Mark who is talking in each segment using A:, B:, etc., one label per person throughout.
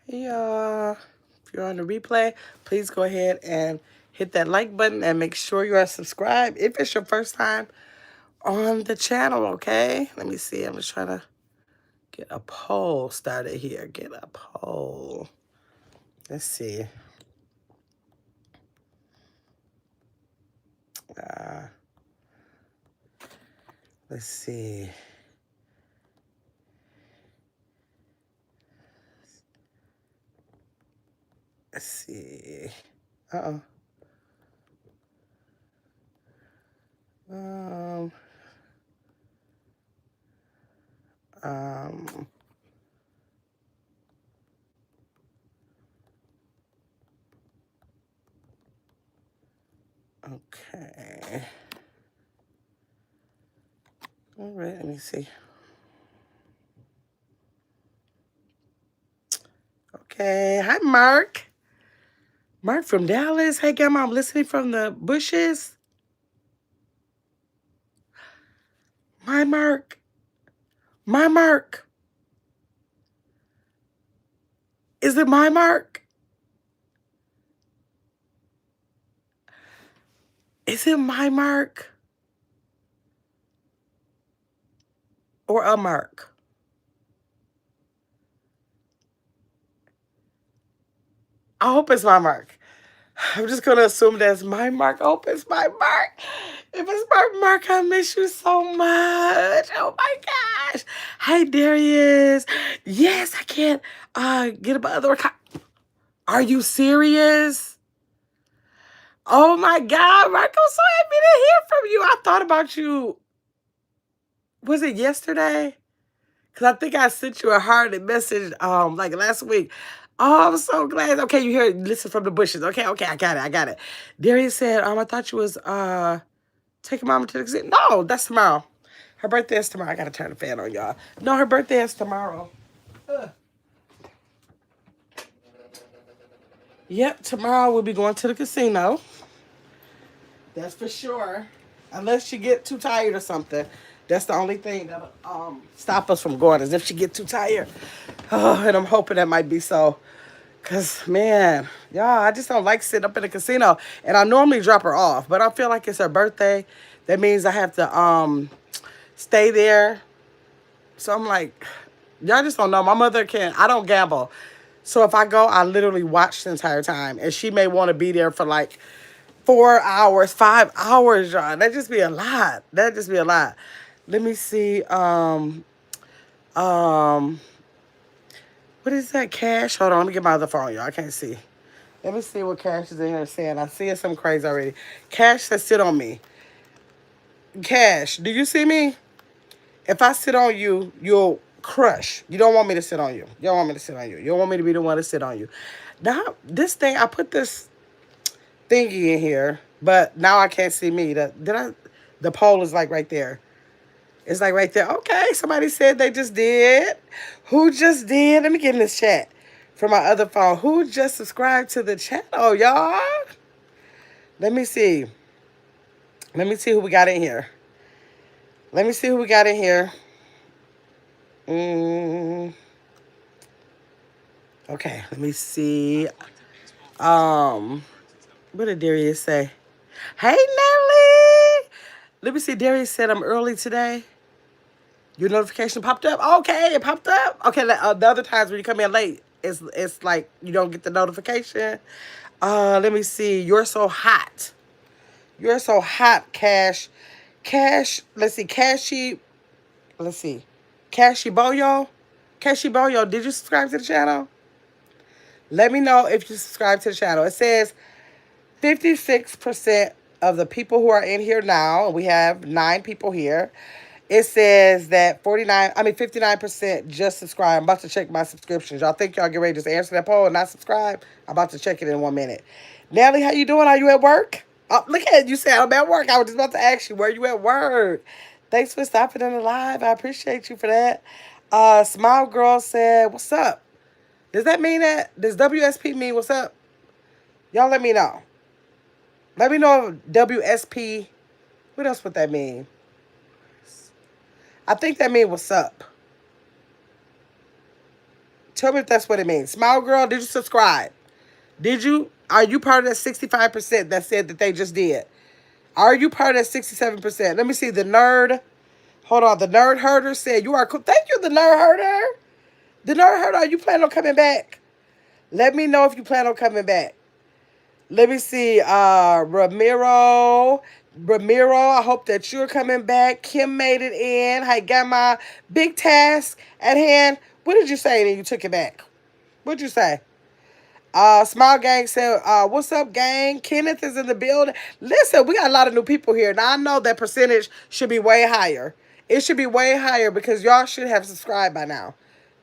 A: Yeah. If you're on the replay, please go ahead and hit that like button and make sure you are subscribed if it's your first time on the channel, okay? Let me see. I'm just trying to get a poll started here. Get a poll. Let's see. Uh, let's see. Let's see. Uh-oh. Um, um, okay. All right, let me see. Okay, hi, Mark. Mark from Dallas. Hey, Grandma, I'm listening from the bushes. My Mark. My Mark. Is it my Mark? Is it my Mark? Or a Mark? I hope it's my Mark. I'm just going to assume that's my Mark. I hope it's my Mark. If it's my Mark, I miss you so much. Oh my gosh. Hey, Darius. Yes, I can't get my other account. Are you serious? Oh my God, Mark, I'm so happy to hear from you. I thought about you. Was it yesterday? Because I think I sent you a hearted message like last week. Oh, I'm so glad. Okay, you hear listen from the bushes. Okay, I got it. I got it. Darius said, I thought you was taking mama to the casino. No, that's tomorrow. Her birthday is tomorrow. I gotta turn the fan on, y'all. No, her birthday is tomorrow. Ugh. Yep, tomorrow we'll be going to the casino. That's for sure. Unless she get too tired or something. That's the only thing that'll stop us from going is if she get too tired. Oh, and I'm hoping that might be so. Cause man, y'all, I just don't like sitting up in the casino. And I normally drop her off, but I feel like it's her birthday. That means I have to stay there. So I'm like, y'all just don't know. My mother I don't gamble. So if I go, I literally watch the entire time. And she may want to be there for like 4 hours, 5 hours, y'all. That'd just be a lot. That'd just be a lot. Let me see. Um, what is that? Cash? Hold on, let me get my other phone, y'all. I can't see. Let me see what Cash is in here saying. I see something crazy already. Cash says sit on me. Cash, do you see me? If I sit on you, you'll crush. You don't want me to sit on you. You don't want me to sit on you. You don't want me to be the one to sit on you. Now, this thing, I put this thingy in here, but now I can't see me. The poll is like right there. It's like right there. Okay, somebody said they just did. Who just did? Let me get in this chat from my other phone. Who just subscribed to the channel, y'all? Let me see. Let me see who we got in here. Let me see who we got in here. Okay, let me see. What did Darius say? Hey, Natalie. Let me see. Darius said I'm early today. Your notification popped up? Okay, it popped up. Okay, the other times when you come in late, it's like you don't get the notification. Let me see. You're so hot. You're so hot, Cash. Cash, let's see. Let's see. Cashy Boyo. Cashy Boyo, did you subscribe to the channel? Let me know if you subscribe to the channel. It says 56% of the people who are in here now, we have 9 people here. It says that 59% just subscribe. I'm about to check my subscriptions. Y'all think y'all get ready to just answer that poll and not subscribe? I'm about to check it in 1 minute. Natalie, how you doing? Are you at work? Oh, look at it. You said I'm at work. I was just about to ask you, where you at work? Thanks for stopping in the live. I appreciate you for that. Smile Girl said, what's up? Does that mean that? Does WSP mean what's up? Y'all let me know. Let me know if WSP, what else would that mean? I think that means what's up. Tell me if that's what it means. Smile Girl, did you subscribe? Did you? Are you part of that 65% that said that they just did? Are you part of that 67%? Let me see. The nerd. Hold on. The nerd herder said you are cool. Thank you, the nerd herder. The nerd herder, are you planning on coming back? Let me know if you plan on coming back. Let me see. Ramiro. Ramiro, I hope that you're coming back. Kim made it in. I got my big task at hand. What did you say then you took it back? What'd you say? Small Gang said, what's up, gang? Kenneth is in the building. Listen, we got a lot of new people here. Now, I know that percentage should be way higher. It should be way higher because y'all should have subscribed by now.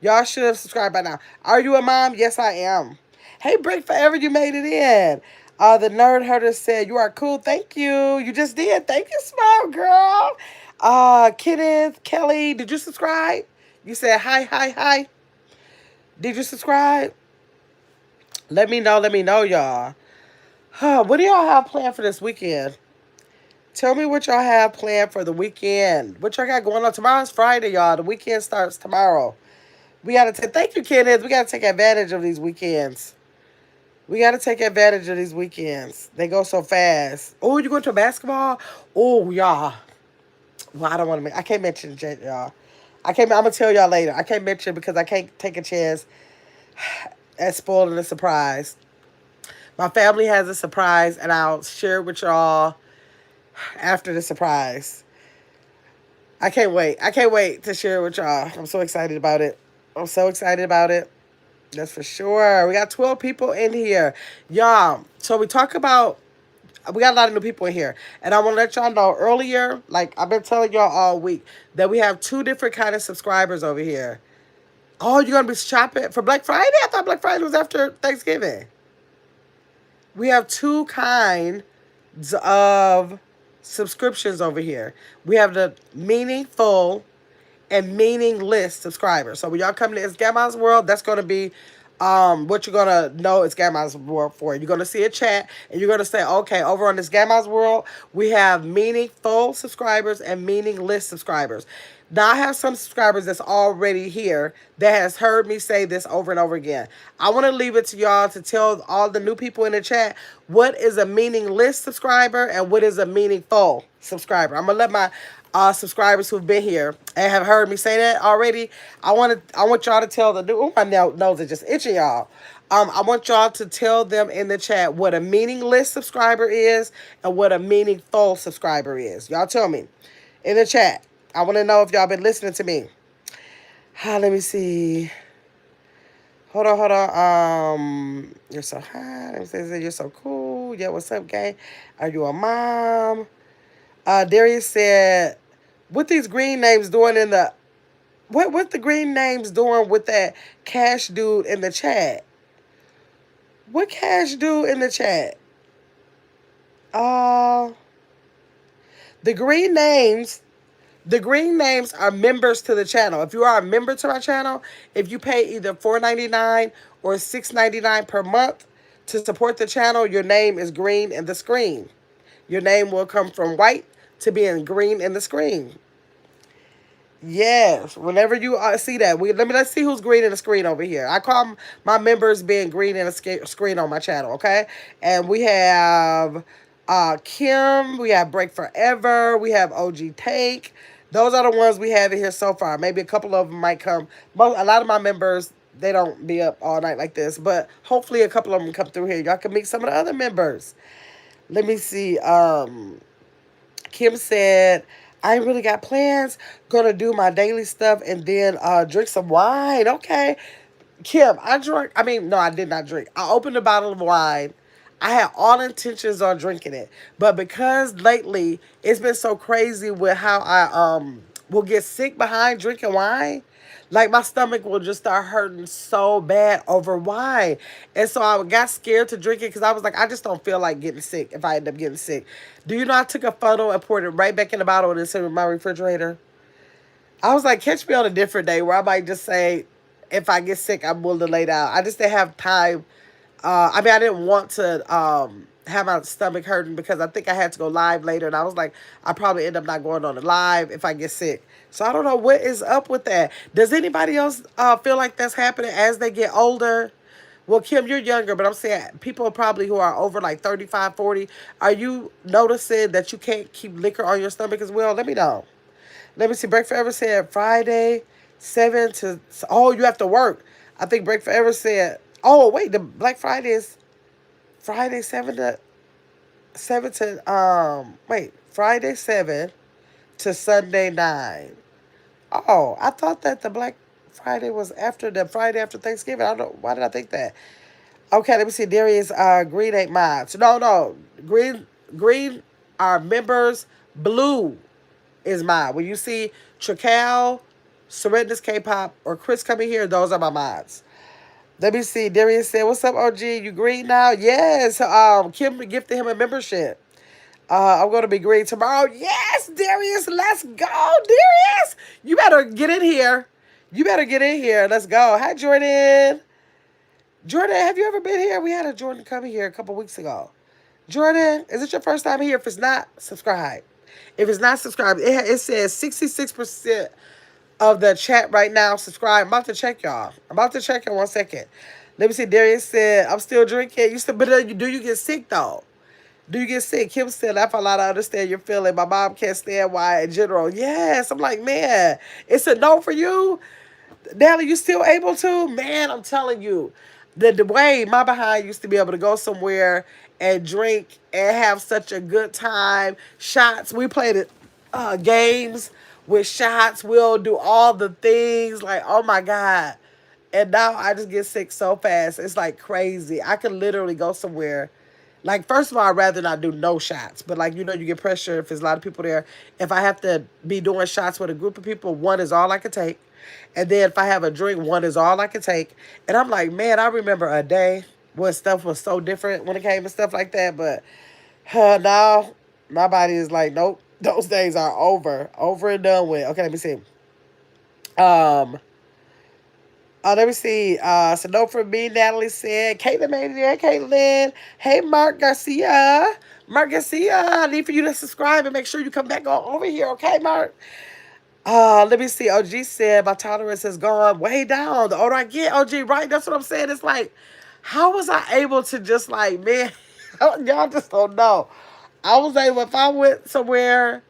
A: Y'all should have subscribed by now. Are you a mom? Yes, I am. Hey, Break Forever, you made it in. The Nerd Herder said, you are cool. Thank you. You just did. Thank you, Smile Girl. Kenneth, Kelly, did you subscribe? You said, hi, hi, hi. Did you subscribe? Let me know, y'all. What do y'all have planned for this weekend? Tell me what y'all have planned for the weekend. What y'all got going on? Tomorrow's Friday, y'all. The weekend starts tomorrow. We got to thank you, Kenneth. We got to take advantage of these weekends. We got to take advantage of these weekends. They go so fast. Oh, you going to basketball? Oh, y'all. Well, I don't want to. I can't mention it, y'all. I'm gonna tell y'all later. I can't mention it because I can't take a chance at spoiling the surprise. My family has a surprise, and I'll share it with y'all after the surprise. I can't wait. I can't wait to share it with y'all. I'm so excited about it. I'm so excited about it. That's for sure. We got 12 people in here. Y'all, so we got a lot of new people in here. And I want to let y'all know earlier, like I've been telling y'all all week, that we have two different kind of subscribers over here. Oh, you're going to be shopping for Black Friday? I thought Black Friday was after Thanksgiving. We have two kinds of subscriptions over here. We have the meaningful and meaningless subscribers. So when y'all come to It's Grandma's World, that's going to be what you're going to know It's Grandma's World for. You're going to see a chat, and you're going to say, okay, over on This Grandma's World, we have meaningful subscribers and meaningless subscribers. Now, I have some subscribers that's already here that has heard me say this over and over again. I want to leave it to y'all to tell all the new people in the chat what is a meaningless subscriber and what is a meaningful subscriber. I'm going to let my subscribers who've been here and have heard me say that already. I want y'all to tell the new. Oh, my nose is just itching, y'all. I want y'all to tell them in the chat what a meaningless subscriber is and what a meaningful subscriber is. Y'all tell me in the chat. I want to know if y'all been listening to me. Let me see. Hold on. You're so hot. You're so cool. Yeah, what's up, gang? Are you a mom? Darius said, what these green names doing in the... What the green names doing with that Cash dude in the chat? What Cash dude in the chat? The green names are members to the channel. If you are a member to my channel, if you pay either $4.99 or $6.99 per month to support the channel, your name is green in the screen. Your name will come from white to being green in the screen. Yes, whenever you see that, let's see who's green in the screen over here. I call my members being green in the screen on my channel, okay? And we have Kim, we have Break Forever, we have OG Take. Those are the ones we have in here so far. Maybe a couple of them might come. A lot of my members, they don't be up all night like this, but hopefully a couple of them come through here. Y'all can meet some of the other members. Let me see. Kim said, I ain't really got plans. Gonna do my daily stuff and then drink some wine. Okay. Kim, I did not drink. I opened a bottle of wine. I had all intentions on drinking it. But because lately it's been so crazy with how I will get sick behind drinking wine, like my stomach will just start hurting so bad over wine. And so I got scared to drink it because I was like, I just don't feel like getting sick if I end up getting sick. Do you know I took a photo and poured it right back in the bottle and it's in my refrigerator? I was like, catch me on a different day where I might just say, if I get sick, I'm willing to lay down. I just didn't have time. I didn't want to have my stomach hurting because I think I had to go live later, and I was like, I probably end up not going on the live if I get sick. So I don't know what is up with that. Does anybody else feel like that's happening as they get older? Well, Kim, you're younger, but I'm saying people probably who are over like 35, 40. Are you noticing that you can't keep liquor on your stomach as well? Let me know. Let me see. Break Forever said Friday, 7 to. Oh, you have to work. I think Break Forever said. Oh, wait. The Black Friday is Friday, 7 to. 7 to. Wait. Friday, 7 to Sunday, 9. Oh, I thought that the Black Friday was after the Friday after Thanksgiving. I don't know. Why did I think that? Okay, let me see. Darius, green ain't mods. No, no. Green are members. Blue is mine. When you see Tracal, Surrenders K-pop, or Chris coming here, those are my mods. Let me see. Darius said, "What's up, OG? You green now?" Yes. Kim gifted him a membership. I'm gonna be green tomorrow. Yes, Darius. Let's go, Darius. You better get in here. You better get in here. Let's go. Hi, Jordan. Jordan, have you ever been here? We had a Jordan come here a couple weeks ago. Jordan, is it your first time here? If it's not, subscribe. If it's not subscribed, it says 66% of the chat right now subscribe. I'm about to check y'all. I'm about to check in 1 second. Let me see. Darius said, I'm still drinking. You still, but do you get sick though? Do you get sick? Kim said, laugh a lot. I understand your feeling. My mom can't stand why in general. Yes. I'm like, man, it's a no for you. Natalie, you still able to? Man, I'm telling you, the way my behind used to be able to go somewhere and drink and have such a good time. Shots, we played it, games with shots. We'll do all the things. Like, oh my God. And now I just get sick so fast. It's like crazy. I could literally go somewhere. Like, first of all, I'd rather not do no shots. But, like, you get pressure if there's a lot of people there. If I have to be doing shots with a group of people, one is all I can take. And then if I have a drink, one is all I can take. And I'm like, man, I remember a day when stuff was so different when it came to stuff like that. But now my body is like, nope, those days are over and done with. Okay, let me see. Um, let me see. So no from me, Natalie said. Caitlin made it there. Caitlin. Hey, Mark Garcia. Mark Garcia, I need for you to subscribe and make sure you come back on over here. Okay, Mark? Let me see. OG said my tolerance has gone way down. The older I get, OG, right? That's what I'm saying. It's like, how was I able to just like, man, y'all just don't know. I was able, if I went somewhere,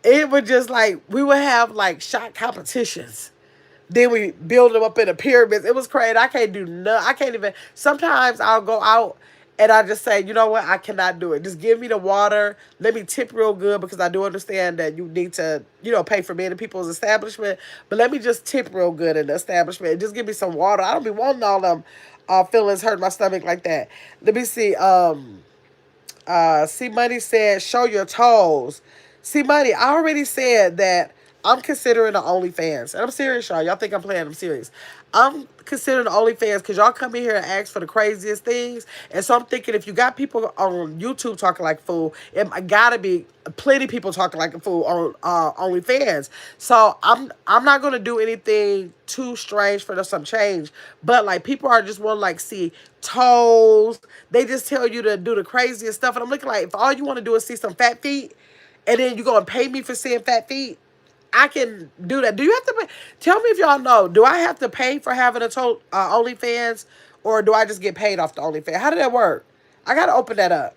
A: it would just like, we would have like shot competitions. Then we build them up in the pyramids. It was crazy. I can't do nothing. I can't even. Sometimes I'll go out and I just say, you know what? I cannot do it. Just give me the water. Let me tip real good because I do understand that you need to, pay for many people's establishment. But let me just tip real good in the establishment. Just give me some water. I don't be wanting all them feelings hurt my stomach like that. Let me see. C Money said, show your toes. C Money, I already said that I'm considering the OnlyFans. And I'm serious, y'all. Y'all think I'm playing. I'm serious. I'm considering the OnlyFans because y'all come in here and ask for the craziest things. And so I'm thinking if you got people on YouTube talking like a fool, it gotta be plenty of people talking like a fool on OnlyFans. So I'm not gonna do anything too strange for some change. But like people are just want to like see toes. They just tell you to do the craziest stuff. And I'm looking like if all you want to do is see some fat feet, and then you're gonna pay me for seeing fat feet. I can do that. Do you have to pay? Tell me if y'all know. Do I have to pay for having a OnlyFans, or do I just get paid off the OnlyFans? How did that work? I gotta open that up.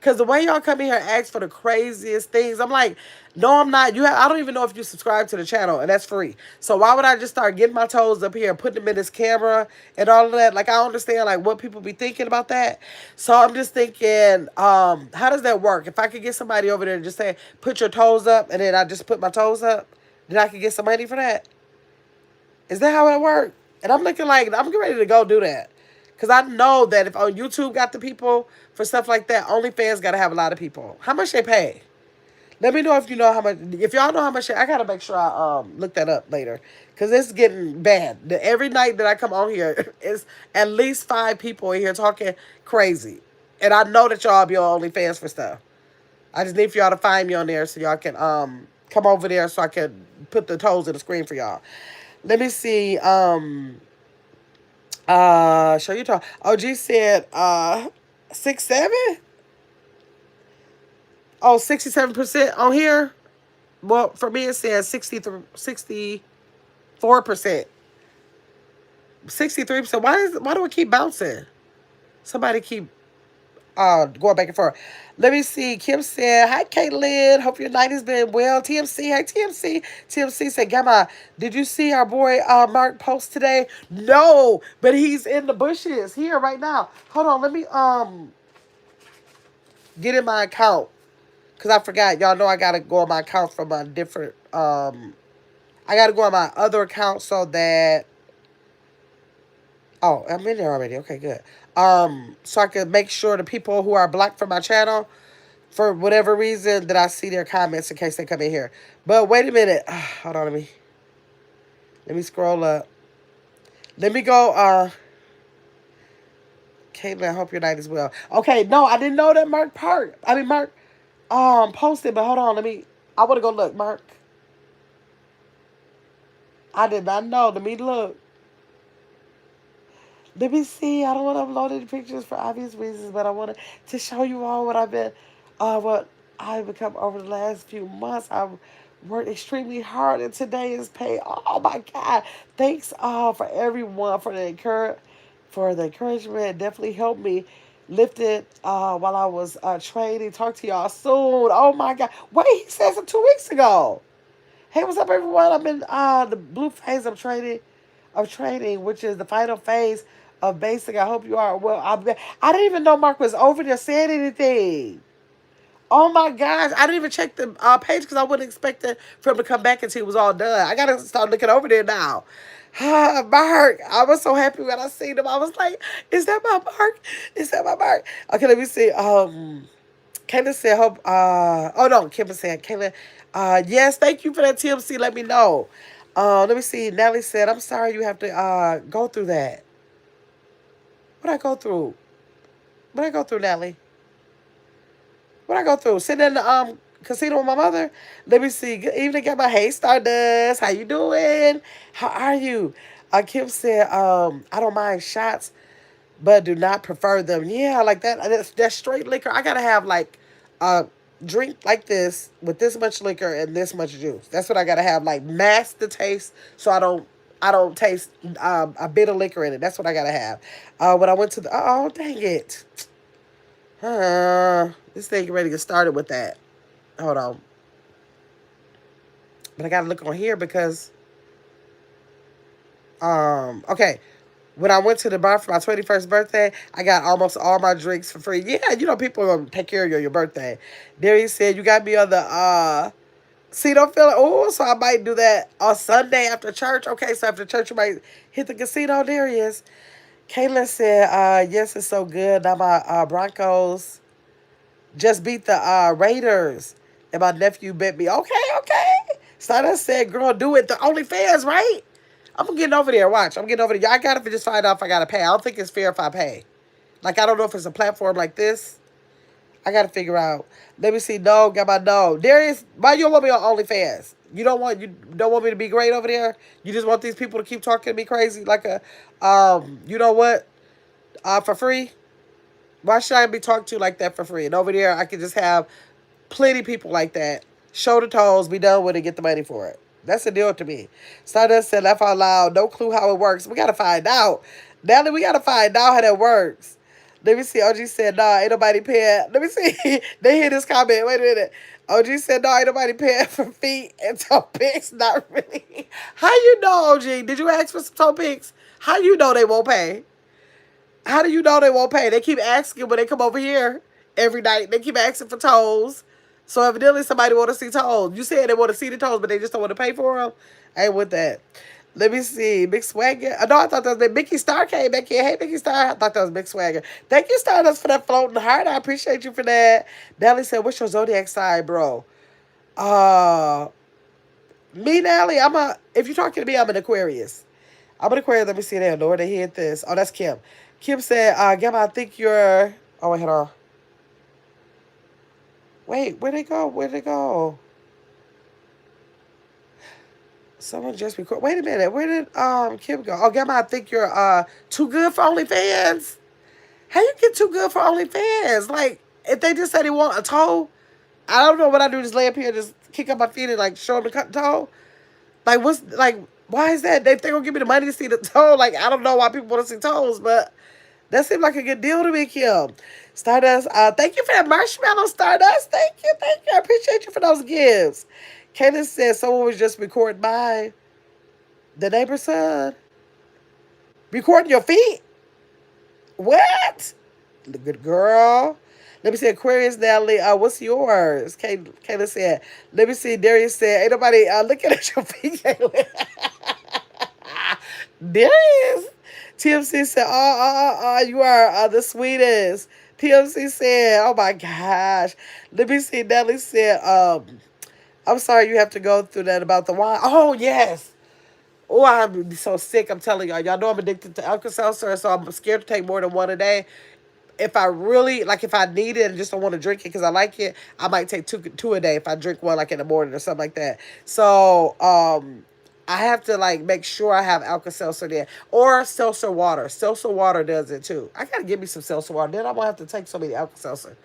A: Cause the way y'all come in here and ask for the craziest things, I'm like, no, I'm not. I don't even know if you subscribe to the channel, and that's free. So why would I just start getting my toes up here, putting them in this camera and all of that? Like I understand like what people be thinking about that. So I'm just thinking, how does that work? If I could get somebody over there and just say, put your toes up, and then I just put my toes up, then I could get some money for that. Is that how it works? And I'm looking like I'm getting ready to go do that. Because I know that if on YouTube got the people for stuff like that, OnlyFans got to have a lot of people. How much they pay? Let me know if you know how much. If y'all know how much, I got to make sure I look that up later. Because it's getting bad. Every night that I come on here, it's at least 5 people in here talking crazy. And I know that y'all be on OnlyFans for stuff. I just need for y'all to find me on there so y'all can come over there so I can put the toes in the screen for y'all. Let me see. Show you talk. OG said, 6, 7? Oh, 67% on here. Well, for me it says 64%. 63%. Why do it keep bouncing? Somebody keep going back and forth. Let me see. Kim said, "Hi, Caitlin. Hope your night has been well." TMC, hey TMC. TMC said, "Gamma, did you see our boy Mark post today?" No, but he's in the bushes here right now. Hold on, let me get in my account because I forgot. Y'all know I gotta go on my account from a different. I gotta go on my other account so that. Oh, I'm in there already. Okay, good. So I can make sure the people who are blocked from my channel, for whatever reason, that I see their comments in case they come in here. But wait a minute. Hold on, let me scroll up. Let me go. Caitlin, I hope your night is well. Okay, no, I didn't know that Mark posted, but hold on, I want to go look. Mark, I did not know. Let me look. Let me see. I don't want to upload any pictures for obvious reasons, but I wanted to show you all what I've become over the last few months. I've worked extremely hard, and today is paid. Oh my God! Thanks for everyone for the encouragement. It definitely helped me lift it while I was training. Talk to y'all soon. Oh my God! Wait, he said it 2 weeks ago. Hey, what's up, everyone? I'm in the blue phase of training, which is the final phase of basic. I hope you are well. I didn't even know Mark was over there saying anything. Oh my gosh, I didn't even check the page because I wouldn't expect for him to come back until it was all done. I gotta start looking over there now. Mark, I was so happy when I seen him. I was like, "Is that my Mark? Is that my Mark?" Okay, let me see. Kayla said, "Hope." Oh no, Kim said, "Kayla, yes, thank you for that TMC. Let me know." Let me see. Natalie said, "I'm sorry you have to go through that." What I go through? What I go through, Natalie? What I go through? Sitting in the casino with my mother. Let me see. Good evening, got my hey Stardust. How you doing? How are you? Kim said, I don't mind shots, but do not prefer them. Yeah, like that. That's straight liquor. I gotta have like a drink like this with this much liquor and this much juice. That's what I gotta have. Like mask the taste so I don't taste a bit of liquor in it. That's what I gotta have. When I went to the oh dang it, this thing ready to get started with that. Hold on, but I gotta look on here because okay. When I went to the bar for my 21st birthday, I got almost all my drinks for free. Yeah, you know, people are going to take care of you on your birthday. Darius said, you got me on the, see, don't feel it. Oh, so I might do that on Sunday after church. Okay, so after church, you might hit the casino, Darius. Caitlin said, yes, it's so good. Now my Broncos just beat the Raiders. And my nephew bet me. Okay, okay. Stardust said, girl, do it. The OnlyFans, right? I'm getting over there. Watch. I'm getting over there. I got to just find out if I got to pay. I don't think it's fair if I pay. Like, I don't know if it's a platform like this. I got to figure out. Let me see. No, got my no. Darius, why you don't want me on OnlyFans? You don't want me to be great over there? You just want these people to keep talking to me crazy like you know what? For free? Why should I be talked to like that for free? And over there, I could just have plenty people like that. Shoulder toes, be done with it, get the money for it. That's the deal to me. Stardust said, laugh out loud. No clue how it works. We got to find out. Natalie, we got to find out how that works. Let me see. OG said, nah, ain't nobody paying. Let me see. They hear this comment. Wait a minute. OG said, no, ain't nobody paying for feet and toe picks. Not really. How you know, OG? Did you ask for some toe picks? How you know they won't pay? How do you know they won't pay? They keep asking when they come over here every night. They keep asking for toes. So evidently somebody want to see toes. You said they want to see the toes, but they just don't want to pay for them. I ain't with that. Let me see. Big Swagger. No, I thought that was Mickey Star came back here. Hey, Mickey Star. I thought that was Big Swagger. Thank you, Stardust, for that floating heart. I appreciate you for that. Natalie said, what's your zodiac sign, bro? Uh, Me, Natalie, if you're talking to me, I'm an Aquarius. I'm an Aquarius. Let me see there. Lord, they hit this. Oh, that's Kim. Kim said, Gamma, I think you're... Oh, wait, hold on. Wait, where'd they go? Where'd they go? Someone just record. Wait a minute. Where did Kim go? Oh, Gamma, I think you're too good for OnlyFans. How you get too good for OnlyFans? Like, if they just said they want a toe, I don't know what I do. Just lay up here, and just kick up my feet and like show them the cut toe. Like, what's like? Why is that? They gonna give me the money to see the toe? Like, I don't know why people want to see toes, but that seemed like a good deal to me, Kim. Stardust, thank you for that marshmallow, Stardust. Thank you, thank you. I appreciate you for those gifts. Kaylin said someone was just recording by the neighbor's son. Recording your feet? What? The good girl. Let me see, Aquarius Natalie. What's yours? Kayla said. Let me see. Darius said, ain't nobody looking at your feet, Kayla. Darius. TMC said, you are the sweetest. TMC said, oh my gosh. Let me see. Natalie said, I'm sorry you have to go through that about the wine. Oh, yes. Oh, I'm so sick. I'm telling y'all. Y'all know I'm addicted to Alka-Seltzer, so I'm scared to take more than one a day. If I really like, if I need it and just don't want to drink it because I like it, I might take two a day if I drink one like in the morning or something like that. So I have to like make sure I have Alka Seltzer there or seltzer water. Seltzer water does it too. I gotta give me some seltzer water. Then I won't have to take so many Alka Seltzer.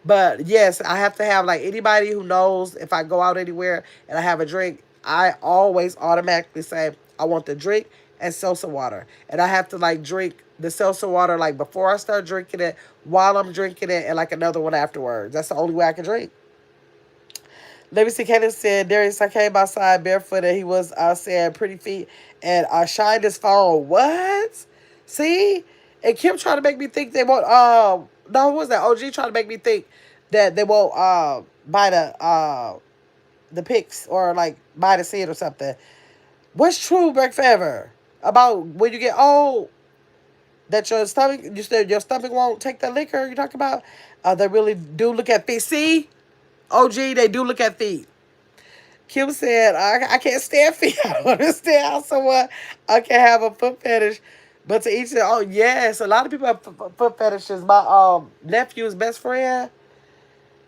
A: But yes, I have to have like anybody who knows if I go out anywhere and I have a drink, I always automatically say I want the drink and seltzer water. And I have to like drink the seltzer water like before I start drinking it, while I'm drinking it, and like another one afterwards. That's the only way I can drink. Let me see. Candace said, Darius, I came outside barefoot and he was saying pretty feet and shined his phone. What? See? And Kim trying to make me think they won't, no, what was that? OG trying to make me think that they won't buy the pics or like buy the seed or something. What's true, Break Forever? About when you get old, that your stomach, you said your stomach won't take the liquor you talk about? They really do look at feet. See? OG, they do look at feet. Kim said, I can't stand feet. I don't understand how someone can have a foot fetish. But to each their own. Oh, yes, a lot of people have foot fetishes. My nephew's best friend,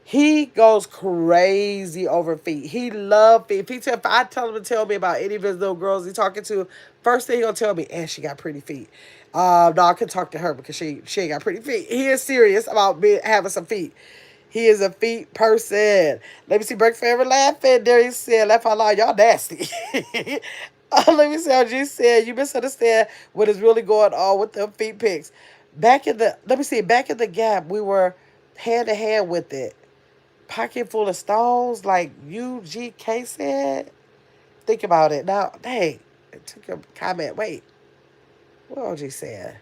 A: he goes crazy over feet. He loves feet. If I tell him to tell me about any of his little girls he's talking to, first thing he'll tell me, and she got pretty feet. No, I can talk to her because she ain't got pretty feet. He is serious about me having some feet. He is a feet person. Let me see. Break Forever laughing. There he said, laugh out loud. Y'all nasty. Let me see. OG said, you misunderstand what is really going on with the feet pics. Let me see. Back in the gap, we were hand to hand with it. Pocket full of stones, like UGK said. Think about it. Now, dang, it took a comment. Wait, what OG said?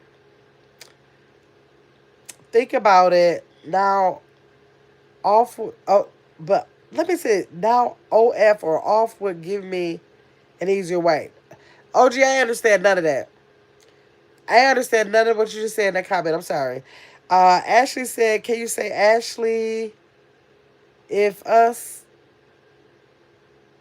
A: Think about it. Now, off, but let me say, now OF or off would give me an easier way. OG, I understand none of that. I understand none of what you just said in that comment. I'm sorry. Ashley said, can you say Ashley if us?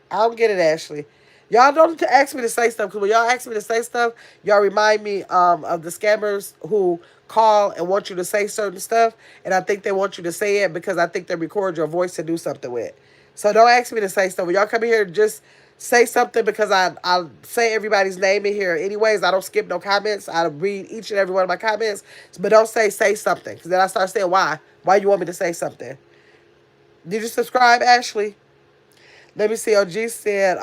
A: I don't get it, Ashley. Y'all don't ask me to say stuff because when y'all ask me to say stuff, y'all remind me of the scammers who call and want you to say certain stuff, and I think they want you to say it because I think they record your voice to do something with. So don't ask me to say stuff. When y'all come here, just say something because I say everybody's name in here anyways. I don't skip no comments. I read each and every one of my comments, but don't say something because then I start saying why. Why you want me to say something? Did you subscribe, Ashley? Let me see. OG said,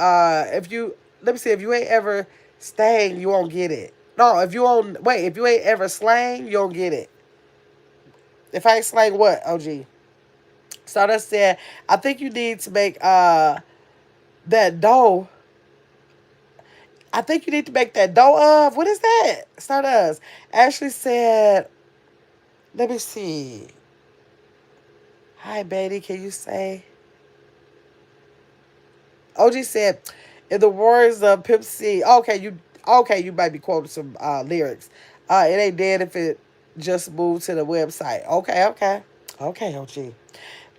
A: if you let me see if you ain't ever staying, you won't get it. No, if you if you ain't ever slang, you don't get it. If I ain't slang what, OG? Stardust said, I think you need to make that dough. I think you need to make that dough of. What is that? Stardust. Ashley said, let me see. Hi, Betty. Can you say? OG said, in the words of Pimp C, okay, you might be quoting some lyrics. It ain't dead if it just moved to the website. Okay, OG.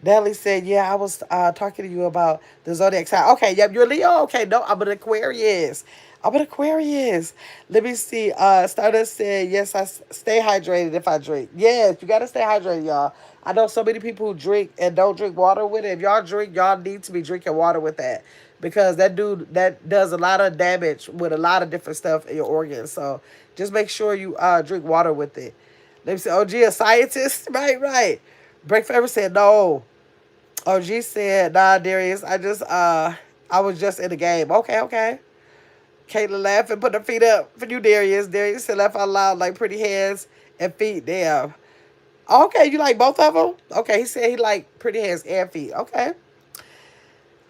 A: Natalie said, yeah, I was talking to you about the zodiac sign. Okay, yep, you're a Leo. Okay, no, I'm an Aquarius. Let me see. Stardust said, yes, stay hydrated if I drink. Yes, you got to stay hydrated, y'all. I know so many people who drink and don't drink water with it. If y'all drink, y'all need to be drinking water with that. Because that does a lot of damage with a lot of different stuff in your organs. So just make sure you drink water with it. Let me see. OG, a scientist? Right, right. Break Forever said no. OG said, nah, Darius, I was just in the game. Okay, okay. Caitlin laughed and put her feet up for you, Darius. Darius said laugh out loud like pretty hands and feet. Damn. Okay, you like both of them? Okay, he said he like pretty hands and feet. Okay.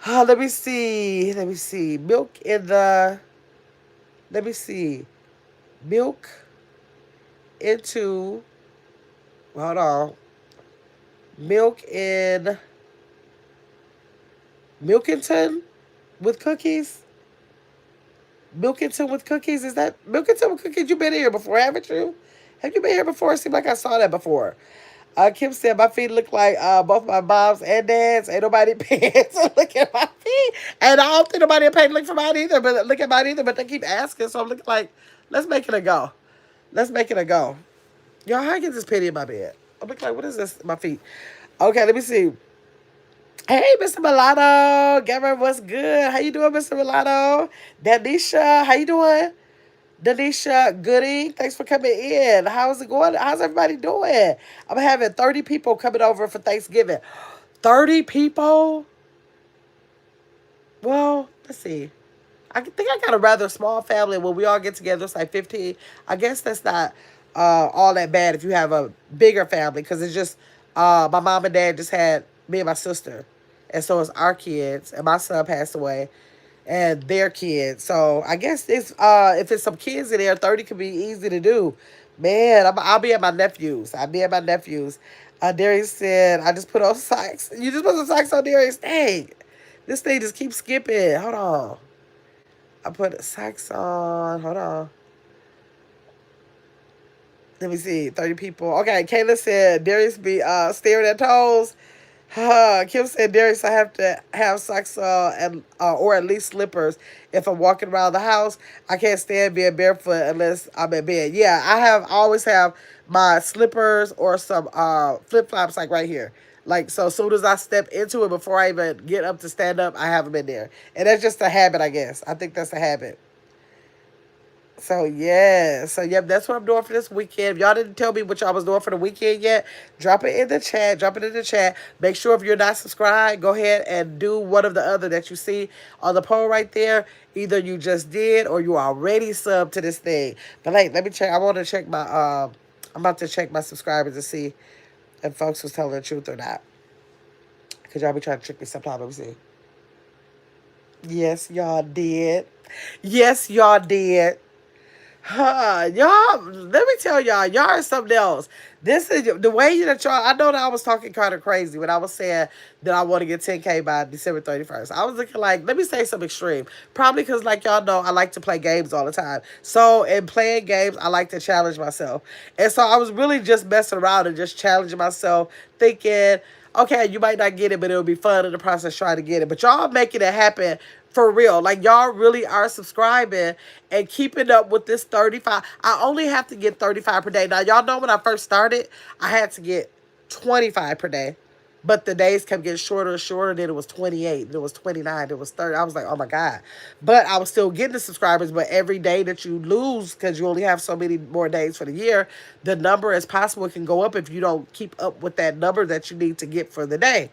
A: Let me see. Let me see. Milk in the. Let me see. Milk into. Hold on. Milk in. Milkington with cookies? Milkington with cookies? Is that Milkington with cookies? You've been here before, haven't you? Have you been here before? It seemed like I saw that before. Kim said my feet look like both my moms and dads. Ain't nobody paying to look at my feet. And I don't think nobody paid to look for mine either, but look at mine either. But they keep asking, so I'm looking like, let's make it a go. Let's make it a go. Y'all, how I get this penny in my bed? I'm looking like, what is this? My feet. Okay, let me see. Hey, Mr. Milano. Gavin, what's good? How you doing, Mr. Milano? Danisha, how you doing? Danisha Goody, thanks for coming in. How's it going? How's everybody doing? I'm having 30 people coming over for Thanksgiving. 30 people? Well, let's see. I think I got a rather small family. When we all get together, it's like 15. I guess that's not all that bad if you have a bigger family, because it's just my mom and dad just had me and my sister. And so it's our kids. And my son passed away. And their kids. So I guess it's if it's some kids in there, 30 could be easy to do. Man, I'll be at my nephew's. I'll be at my nephew's. Darius said, I just put on socks. You just put some socks on, Darius? Dang. This thing just keeps skipping. Hold on. I put socks on. Hold on. Let me see. 30 people. Okay, Kayla said Darius be staring at toes. Kim said, Darius, I have to have socks and or at least slippers if I'm walking around the house. I can't stand being barefoot unless I'm in bed. Yeah, I always have my slippers or some flip flops like right here. Like, so as soon as I step into it, before I even get up to stand up, I have them in there. And that's just a habit, I guess. I think that's a habit. So yeah, that's what I'm doing for this weekend. If y'all didn't tell me what y'all was doing for the weekend yet, drop it in the chat. Drop it in the chat. Make sure if you're not subscribed, go ahead and do one of the other that you see on the poll right there. Either you just did or you already subbed to this thing. But like, let me check. I want to check my I'm about to check my subscribers to see if folks was telling the truth or not. Cause y'all be trying to trick me sometimes. Let me see. Yes, y'all did. Yes, y'all did. Y'all, let me tell y'all are something else. This is the way that y'all, I know that I was talking kind of crazy when I was saying that I want to get 10K by December 31st. I was looking like, let me say some extreme. Probably because, like y'all know, I like to play games all the time. So, in playing games, I like to challenge myself. And so, I was really just messing around and just challenging myself, thinking, okay, you might not get it, but it'll be fun in the process trying to get it. But y'all making it happen for real. Like, y'all really are subscribing and keeping up with this 35. I only have to get 35 per day. Now, y'all know when I first started, I had to get 25 per day. But the days kept getting shorter and shorter. Then it was 28. Then it was 29. It was 30. I was like, oh my God. But I was still getting the subscribers. But every day that you lose, because you only have so many more days for the year, the number as possible can go up if you don't keep up with that number that you need to get for the day.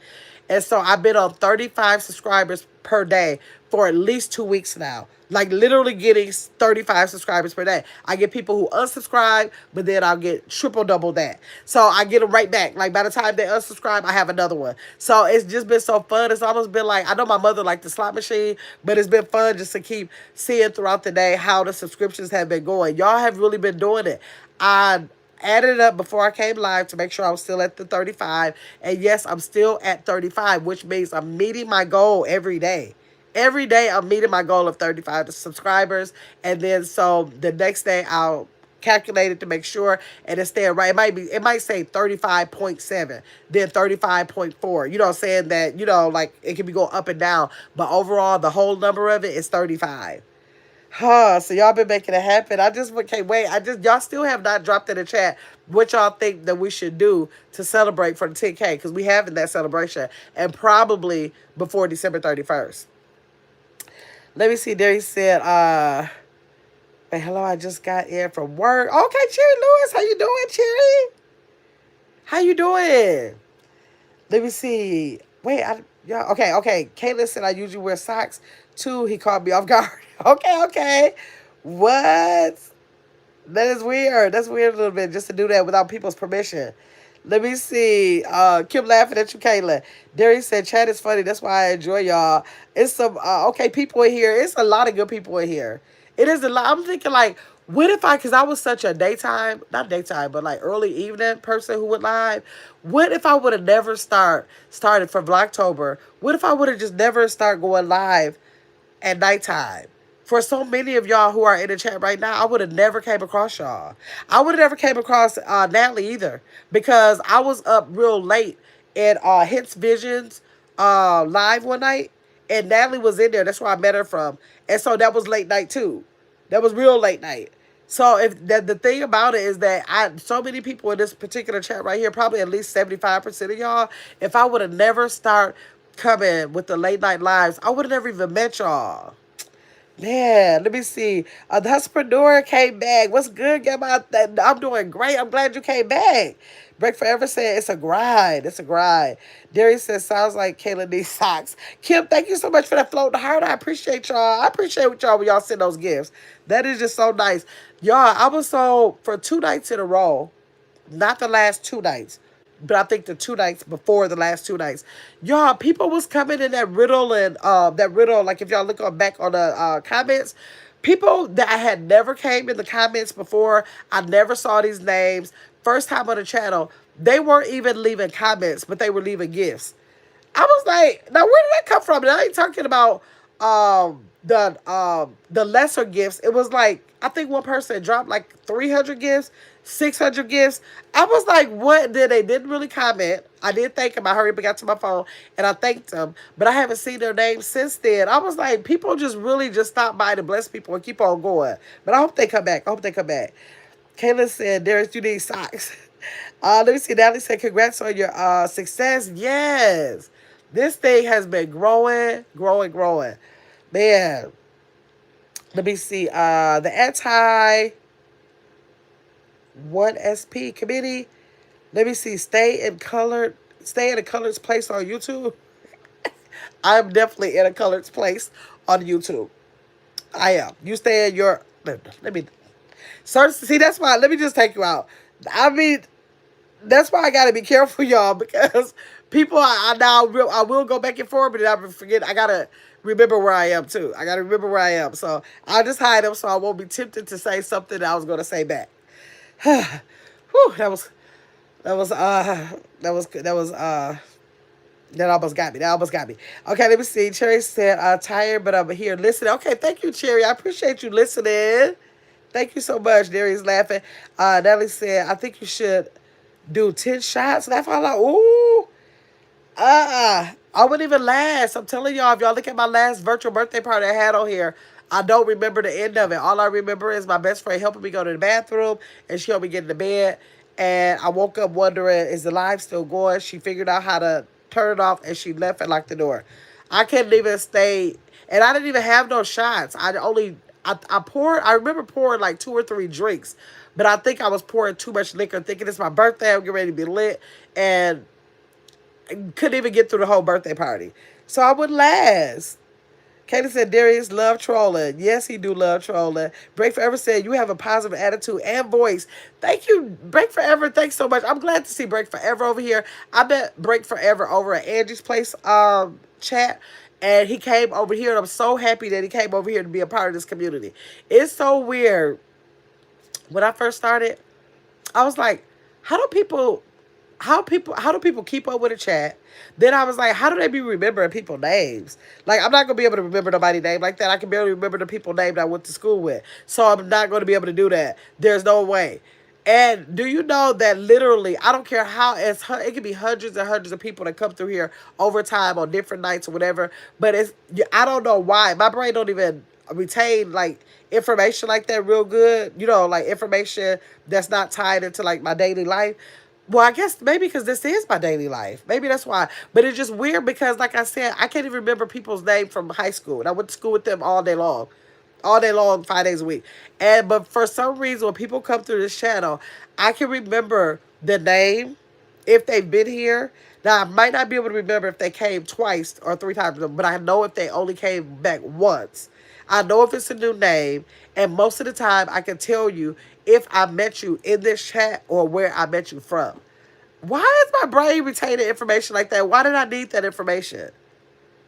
A: And so I've been on 35 subscribers per day for at least 2 weeks now. Like, literally getting 35 subscribers per day. I get people who unsubscribe, but then I'll get triple double that. So I get them right back. Like, by the time they unsubscribe, I have another one. So it's just been so fun. It's almost been like, I know my mother liked the slot machine, but it's been fun just to keep seeing throughout the day how the subscriptions have been going. Y'all have really been doing it. I added it up before I came live to make sure I was still at the 35. And yes, I'm still at 35, which means I'm meeting my goal every day. Every day I'm meeting my goal of 35 subscribers. And then so the next day I'll calculate it to make sure and it's staying right. It might say 35.7, then 35.4. You know what I'm saying? That, you know, like it can be going up and down. But overall the whole number of it is 35. So y'all been making it happen. I just can't wait. Y'all still have not dropped in the chat what y'all think that we should do to celebrate for the 10K, because we having that celebration and probably before December 31st. Let me see. There he said, But hello, I just got in from work. Okay, Cherry Lewis, how you doing, Cherry? How you doing? Let me see. Wait, yeah, okay. Caitlin said I usually wear socks too. He caught me off guard. Okay. What? That is weird. That's weird a little bit just to do that without people's permission. Let me see. Kim laughing at you, Kayla. Derry said, chat is funny. That's why I enjoy y'all. It's some, okay, people in here. It's a lot of good people in here. It is a lot. I'm thinking, like, what if because I was such a daytime, not daytime, but like early evening person who would live. What if I would have never started for Vlogtober? What if I would have just never start going live at nighttime? For so many of y'all who are in the chat right now, I would have never came across y'all. I would have never came across Natalie either because I was up real late in Hits Visions live one night, and Natalie was in there. That's where I met her from, and so that was late night too. That was real late night. So if the thing about it is that so many people in this particular chat right here, probably at least 75% of y'all, if I would have never start coming with the late night lives, I would have never even met y'all. Yeah, let me see. The Husbandora came back. What's good, Gamma? I'm doing great. I'm glad you came back. Break Forever said it's a grind. It's a grind. Darius says sounds like Kayla needs socks. Kim, thank you so much for that float to heart. I appreciate y'all. I appreciate y'all when y'all send those gifts. That is just so nice. Y'all, I was so for 2 nights in a row, not the last 2 nights, but I think the 2 nights before the last 2 nights, y'all, people was coming in that riddle and that riddle. Like if y'all look on back on the comments, people that I had never came in the comments before, I never saw these names. First time on the channel, they weren't even leaving comments, but they were leaving gifts. I was like, now where did that come from? And I ain't talking about the lesser gifts. It was like I think one person dropped like 300 gifts, 600 gifts. I was like, what? Then they didn't really comment. I did thank them. I hurried up and got to my phone and I thanked them, but I haven't seen their names since then. I was like, people just really just stop by to bless people and keep on going. But I hope they come back. I hope they come back. Kayla said, Darius, you need socks. Let me see. Natalie said, congrats on your success. Yes. This thing has been growing. Man, let me see. The anti-1SP committee. Let me see. Stay in a colored place on YouTube. I'm definitely in a colored place on YouTube. I am. You stay in your. Let me. Search. See, that's why. Let me just take you out. I mean, that's why I gotta be careful, y'all, because people I will go back and forth, but I forget. I gotta remember where I am too. I gotta remember where I am. So I'll just hide them so I won't be tempted to say something that I was gonna say back. Whew, that almost got me. That almost got me. Okay, let me see. Cherry said, tired, but I'm here listening. Okay, thank you, Cherry. I appreciate you listening. Thank you so much. Darius laughing. Natalie said, I think you should do 10 shots. And I found out, ooh, I wouldn't even last. I'm telling y'all, if y'all look at my last virtual birthday party I had on here, I don't remember the end of it. All I remember is my best friend helping me go to the bathroom, and she helped me get into bed. And I woke up wondering, is the live still going? She figured out how to turn it off, and she left and locked the door. I couldn't even stay, and I didn't even have no shots. I poured, I remember pouring like 2 or 3 drinks, but I think I was pouring too much liquor, thinking it's my birthday, I'm getting ready to be lit, and couldn't even get through the whole birthday party. So I would last. Katie said, Darius love trolling. Yes, he do love trolling. Break Forever said, you have a positive attitude and voice. Thank you, Break Forever. Thanks so much. I'm glad to see Break Forever over here. I met Break Forever over at Angie's Place chat. And he came over here, and I'm so happy that he came over here to be a part of this community. It's so weird. When I first started, I was like, how do people keep up with a chat? Then I was like, how do they be remembering people's names? Like, I'm not gonna be able to remember nobody's name like that. I can barely remember the people name that I went to school with. So I'm not gonna be able to do that. There's no way. And do you know that literally, I don't care how, it could be hundreds and hundreds of people that come through here over time on different nights or whatever, but I don't know why. My brain don't even retain, like, information like that real good. You know, like, information that's not tied into, like, my daily life. Well, I guess maybe because this is my daily life. Maybe that's why. But it's just weird because, like I said, I can't even remember people's name from high school. And I went to school with them all day long. all day long, 5 days a week. But for some reason, when people come through this channel, I can remember the name if they've been here. Now I might not be able to remember if they came twice or 3 times, but I know if they only came back once. I know if it's a new name, and most of the time I can tell you if I met you in this chat or where I met you from. Why is my brain retaining information like that? Why did I need that information?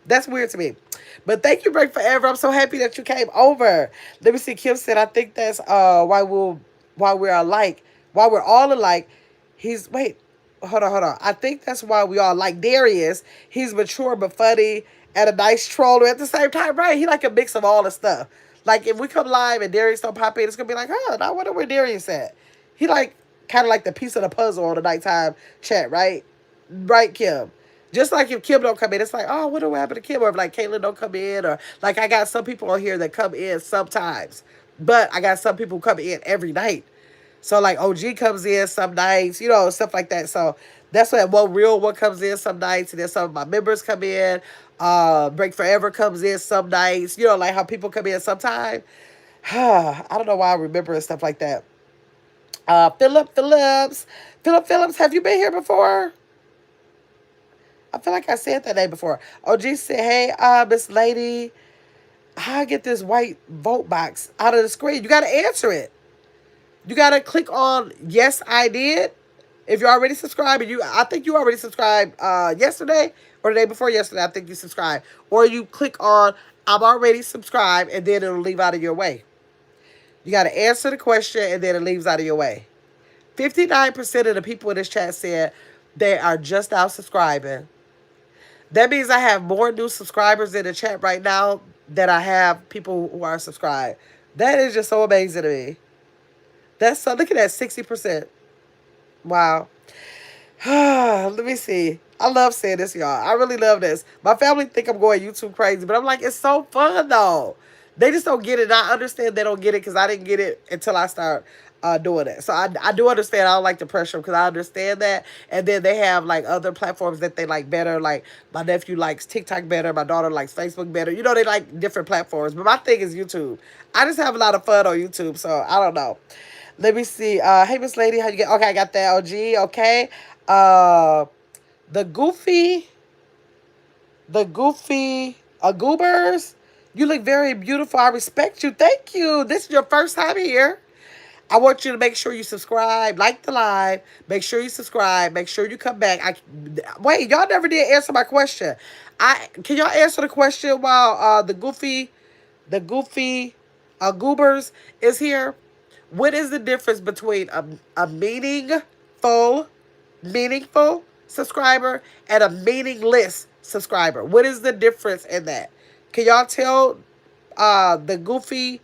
A: That's weird to me. But thank you, Break Forever. I'm so happy that you came over. Let me see. Kim said, I think that's why we're alike. Why we're all alike. He's wait, hold on. I think that's why we all like Darius. He's mature but funny and a nice troller at the same time, right? He like a mix of all the stuff. Like if we come live and Darius don't pop in, it's gonna be like, huh, I wonder where Darius at. He like kind of like the piece of the puzzle on the nighttime chat, right? Right, Kim? Just like if Kim don't come in, it's like, oh, what happened to Kim? Or if like Caitlyn don't come in, or like I got some people on here that come in sometimes, but I got some people come in every night. So like OG comes in some nights, you know, stuff like that. So that's what one real one comes in some nights, and then some of my members come in. Break Forever comes in some nights, you know, like how people come in sometime. I don't know why I remember and stuff like that. Philip Phillips, have you been here before? I feel like I said that name before. OG said, hey, Miss Lady, how I get this white vote box out of the screen? You got to answer it. You got to click on yes, I did. If you're already subscribed, and I think you already subscribed yesterday or the day before yesterday, I think you subscribed. Or you click on I'm already subscribed, and then it'll leave out of your way. You got to answer the question, and then it leaves out of your way. 59% of the people in this chat said they are just now subscribing. That means I have more new subscribers in the chat right now than I have people who are subscribed. That is just so amazing to me. That's so, look at that, 60%. Wow. Let me see. I love saying this, y'all. I really love this. My family think I'm going YouTube crazy, but I'm like, it's so fun, though. They just don't get it. I understand they don't get it because I didn't get it until I start doing it. So I do understand. I don't like the pressure because I understand that. And then they have like other platforms that they like better. Like my nephew likes TikTok better. My daughter likes Facebook better. You know, they like different platforms. But my thing is YouTube. I just have a lot of fun on YouTube. So I don't know. Let me see. Hey, Miss Lady, how you get? Okay, I got that. OG. Okay. Uh, the goofy goobers. You look very beautiful. I respect you. Thank you. This is your first time here. I want you to make sure you subscribe, like the live, make sure you subscribe, make sure you come back. Wait, y'all never did answer my question. Can y'all answer the question while the goofy goobers is here? What is the difference between a meaningful subscriber and a meaningless subscriber? What is the difference in that? Can y'all tell the goofy?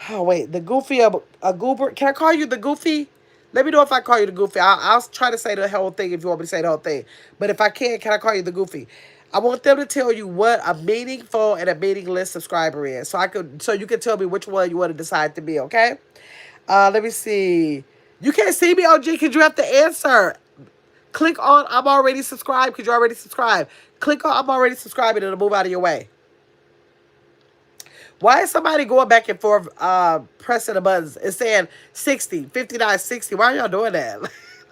A: Oh wait, the goofy a goober. Can I call you the goofy? Let me know if I call you the goofy. I'll try to say the whole thing if you want me to say the whole thing. But if I can I call you the goofy? I want them to tell you what a meaningful and a meaningless subscriber is, so you can tell me which one you want to decide to be. Okay. Let me see. You can't see me, OG, because you have to answer. Click on I'm already subscribed because you're already subscribed. Click on I'm already subscribed and it'll move out of your way. Why is somebody going back and forth pressing the buttons? It's saying 60, 59, 60. Why are y'all doing that?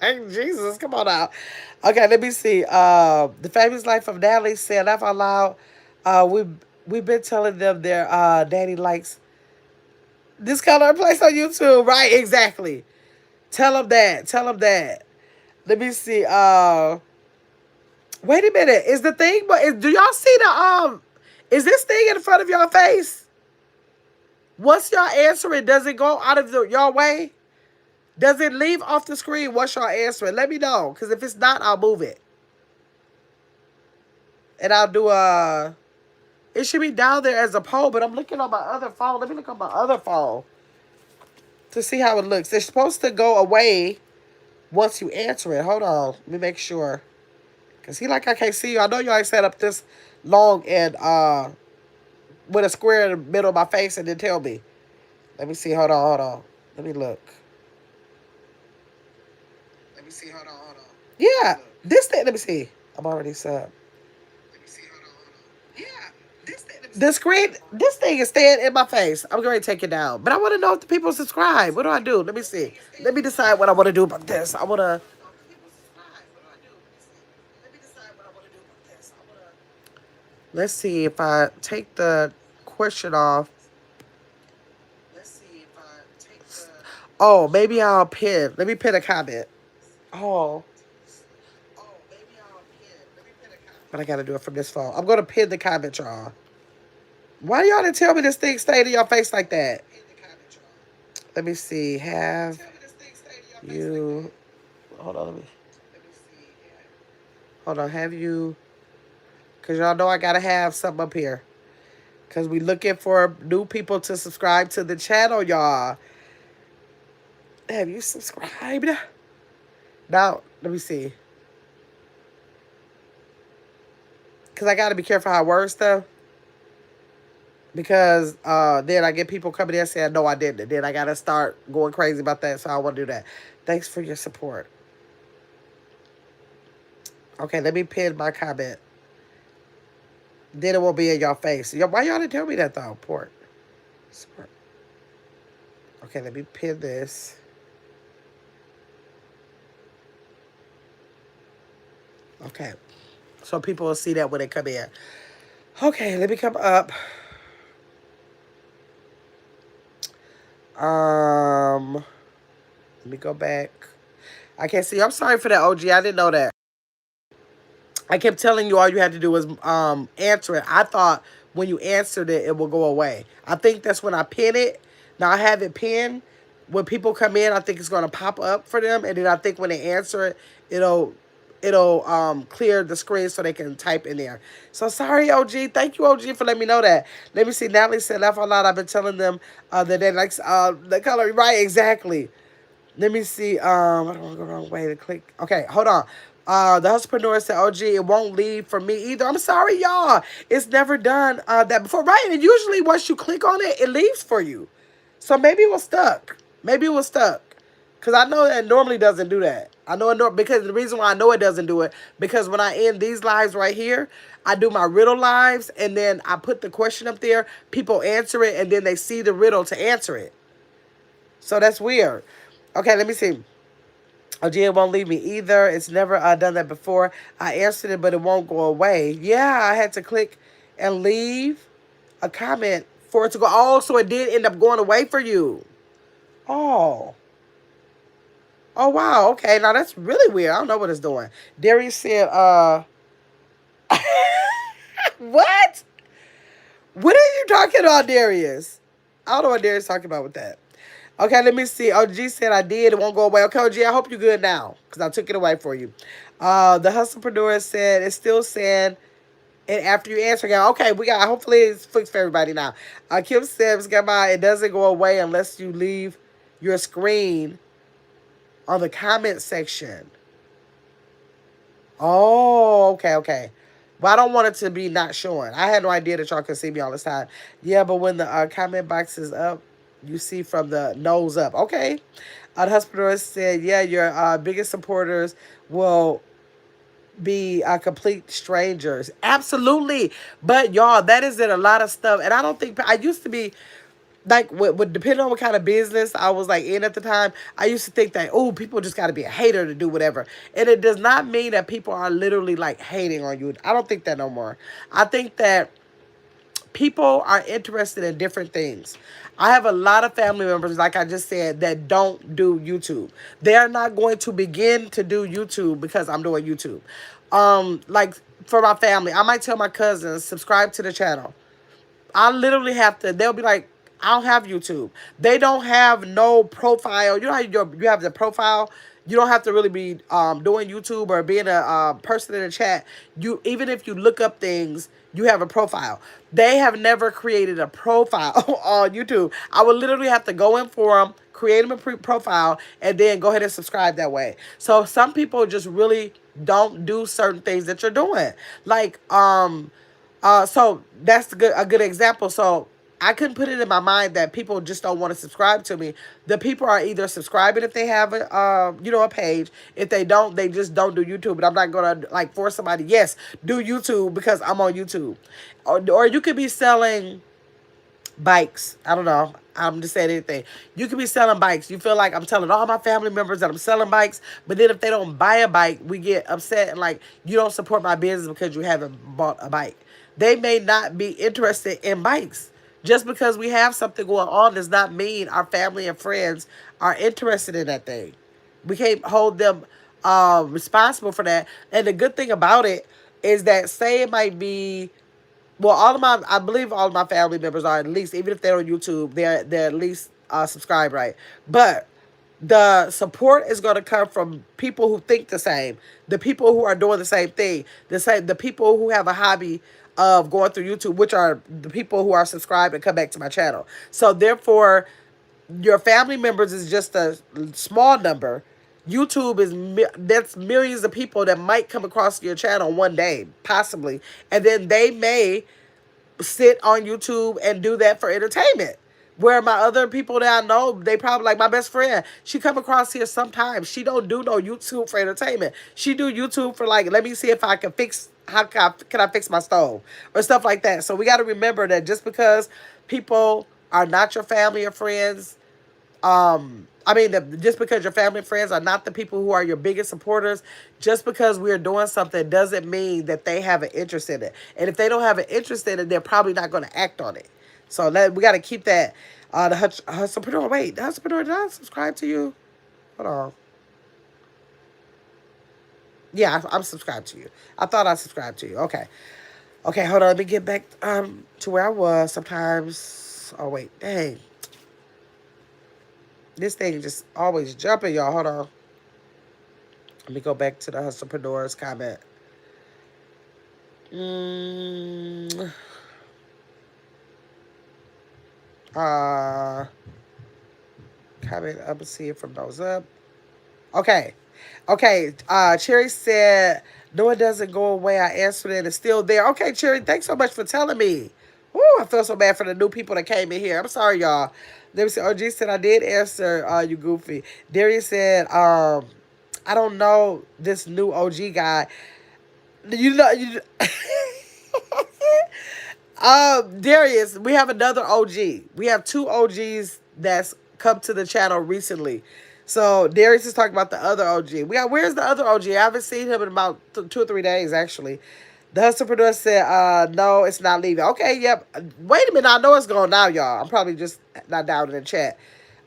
A: Like, Jesus, come on out. Okay, let me see. The Famous Life of Natalie said, laugh out loud. We've been telling them their daddy likes this color place on YouTube. Right, exactly. Tell them that. Tell them that. Let me see. Wait a minute. Is the thing, do y'all see the, is this thing in front of y'all face? Once y'all answer it, does it go out of y'all way? Does it leave off the screen once y'all answer it? Let me know. Because if it's not, I'll move it. And I'll do it should be down there as a poll, but I'm looking on my other phone. Let me look on my other phone to see how it looks. It's supposed to go away once you answer it. Hold on. Let me make sure. Because I can't see you. I know you ain't set up this long and with a square in the middle of my face and then tell me. Let me see. Hold on. Let me look. Yeah. This thing. Let me see. I'm already subbed. The screen, this thing is staying in my face. I'm going to take it down. But I want to know if the people subscribe. What do I do? Let me see. Let me decide what I want to do about this. I want to... Let's see if I take the question off. Oh, maybe I'll pin. Let me pin a comment. Oh, but I got to do it from this phone. I'm going to pin the comment, y'all. Why y'all didn't tell me this thing stayed in your face like that? Let me see. Have you... Hold on. Let me... Hold on. Have you... Because y'all know I got to have something up here. Because we looking for new people to subscribe to the channel, y'all. Have you subscribed? Now, let me see. Because I got to be careful how I word stuff. Because then I get people coming in and saying, no, I didn't. And then I got to start going crazy about that. So I want to do that. Thanks for your support. Okay, let me pin my comment. Then it won't be in y'all face. Why y'all didn't tell me that, though? Port. Support. Okay, let me pin this. Okay. So people will see that when they come in. Okay, let me come up. Let me go back. I can't see. I'm sorry for that, OG. I didn't know that. I kept telling you all you had to do was answer it. I thought when you answered it, it will go away. I think that's when I pin it. Now I have it pinned. When people come in, I think it's going to pop up for them. And then I think when they answer it, it'll clear the screen so they can type in there. So sorry, OG. Thank you, OG, for letting me know that. Let me see. Natalie said, laugh out loud. I've been telling them that they like the color. Right, exactly. Let me see. I don't want to go the wrong way to click. Okay, hold on. The hustlepreneur said, "Oh, gee, it won't leave for me either." I'm sorry, y'all. It's never done that before, right? And usually once you click on it, it leaves for you. So maybe it was stuck. Maybe it was stuck. Because I know that it normally doesn't do that. I know it because the reason why I know it doesn't do it, because when I end these lives right here, I do my riddle lives, and then I put the question up there. People answer it, and then they see the riddle to answer it. So that's weird. Okay, let me see. Oh, gee, it won't leave me either. It's never done that before. I answered it, but it won't go away. Yeah, I had to click and leave a comment for it to go. Oh, so it did end up going away for you. Oh. Oh, wow. Okay, now that's really weird. I don't know what it's doing. Darius said, what? What are you talking about, Darius? I don't know what Darius is talking about with that. Okay, let me see. OG said I did. It won't go away. Okay, OG, I hope you're good now because I took it away for you. The hustlepreneur said it's still saying, and after you answer again, okay, we got, hopefully it's fixed for everybody now. Kim says, it doesn't go away unless you leave your screen on the comment section. Oh, okay, okay. But I don't want it to be not showing. I had no idea that y'all could see me all this time. Yeah, but when the comment box is up, you see from the nose up. Okay. The husband said, yeah, your biggest supporters will be complete strangers. Absolutely. But y'all, that is in a lot of stuff. And I don't think, I used to be, like, with depending on what kind of business I was like in at the time, I used to think that, oh, people just got to be a hater to do whatever. And it does not mean that people are literally like hating on you. I don't think that no more. I think that people are interested in different things. I have a lot of family members, like I just said, that don't do YouTube. They're not going to begin to do YouTube because I'm doing YouTube. Like for my family, I might tell my cousins, subscribe to the channel. I literally have to, they'll be like, I don't have YouTube. They don't have no profile. You know how you have the profile? You don't have to really be doing YouTube or being a person in the chat. You, even if you look up things, you have a profile. They have never created a profile on YouTube. I would literally have to go in for them, create them a profile, and then go ahead and subscribe that way. So some people just really don't do certain things that you're doing. Like, so that's a good example. So I couldn't put it in my mind that people just don't want to subscribe to me. The people are either subscribing if they have a, a page. If they don't, they just don't do YouTube. But I'm not gonna like force somebody. Yes, do YouTube because I'm on YouTube, or you could be selling bikes. I don't know. I'm just saying anything. You could be selling bikes. You feel like I'm telling all my family members that I'm selling bikes, but then if they don't buy a bike, we get upset and like, you don't support my business because you haven't bought a bike. They may not be interested in bikes. Just because we have something going on does not mean our family and friends are interested in that thing. We can't hold them responsible for that. And the good thing about it is that, say it might be, well, I believe all of my family members are, at least, even if they're on YouTube, they're at least subscribed, right? But the support is going to come from people who think the same, the people who are doing the same thing, the people who have a hobby of going through YouTube, which are the people who are subscribed and come back to my channel. So therefore, your family members is just a small number. YouTube is that's millions of people that might come across your channel one day, possibly, and then they may sit on YouTube and do that for entertainment. Where my other people that I know, they probably, like my best friend, she come across here sometimes. She don't do no YouTube for entertainment. She do YouTube for like, let me see if I can fix, can I fix my stove or stuff like that. So we got to remember that just because people are not your family or friends, just because your family and friends are not the people who are your biggest supporters, just because we're doing something doesn't mean that they have an interest in it. And if they don't have an interest in it, they're probably not going to act on it. So we got to keep that. The Hustlepreneur, wait, the Hustlepreneur, did I subscribe to you? Hold on. Yeah, I'm subscribed to you. I thought I subscribed to you. Okay. Okay, hold on. Let me get back to where I was. Sometimes, oh, wait, dang. This thing just always jumping, y'all. Hold on. Let me go back to the Hustlepreneur's comment. Comment up and see it from those up. Okay. Okay. Cherry said, no, it doesn't go away. I answered it. It's still there. Okay, Cherry, thanks so much for telling me. Woo, I feel so bad for the new people that came in here. I'm sorry, y'all. Let me see. OG said, I did answer, you goofy. Darius said, I don't know this new OG guy. You know, Darius, we have another OG. We have two OGs that's come to the channel recently. So Darius is talking about the other OG. Where's the other OG? I haven't seen him in about 2 or 3 days, actually. The Hustlepreneur said, no, it's not leaving. Okay, yep. Wait a minute. I know it's going now, y'all. I'm probably just not down in the chat.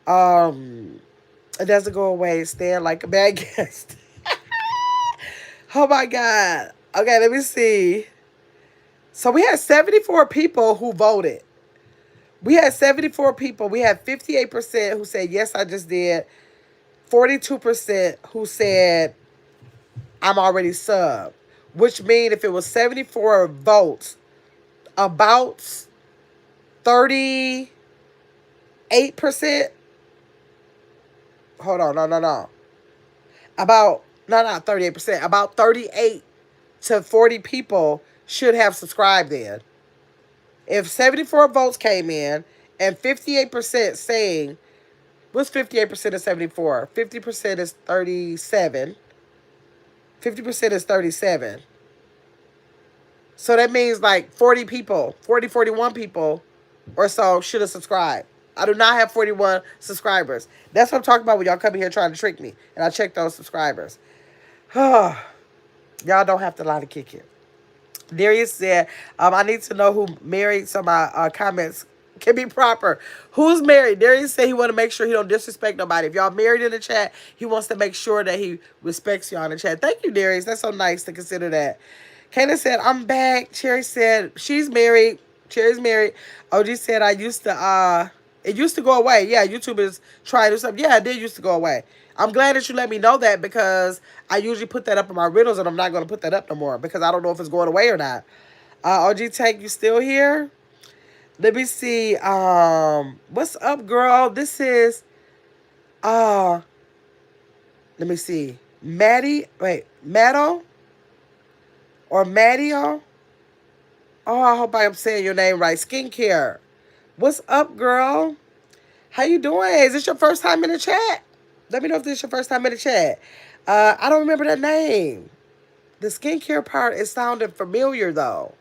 A: It doesn't go away. Stand like a bad guest. Oh, my God. Okay, let me see. So we had 74 people who voted. We had 74 people. We had 58% who said, yes, I just did. 42% who said, I'm already sub. Which means if it was 74 votes, about 38%. Hold on, no. Not 38%. About 38 to 40 people should have subscribed then. If 74 votes came in and 58% saying, what's 58% of 74? 50% is 37. 50% is 37. So that means like 40 people, 41 people or so should have subscribed. I do not have 41 subscribers. That's what I'm talking about when y'all come here trying to trick me. And I check those subscribers. Y'all don't have to lie to kick it. Darius said, I need to know who married, so my comments can be proper. Who's married? Darius said he want to make sure he don't disrespect nobody. If y'all married in the chat, he wants to make sure that he respects y'all in the chat. Thank you, Darius. That's so nice to consider that. Kayla said, I'm back. Cherry said, she's married. Cherry's married. OG said, it used to go away. Yeah, YouTube is trying to do something. Yeah, it did used to go away. I'm glad that you let me know that because I usually put that up in my riddles and I'm not going to put that up no more because I don't know if it's going away or not. OG Tank, you still here? Let me see. What's up, girl? This is, let me see. Matto? Or Mattio? Oh, I hope I am saying your name right. Skincare. What's up, girl? How you doing? Is this your first time in the chat? Let me know if this is your first time in the chat. I don't remember that name. The skincare part is sounding familiar though.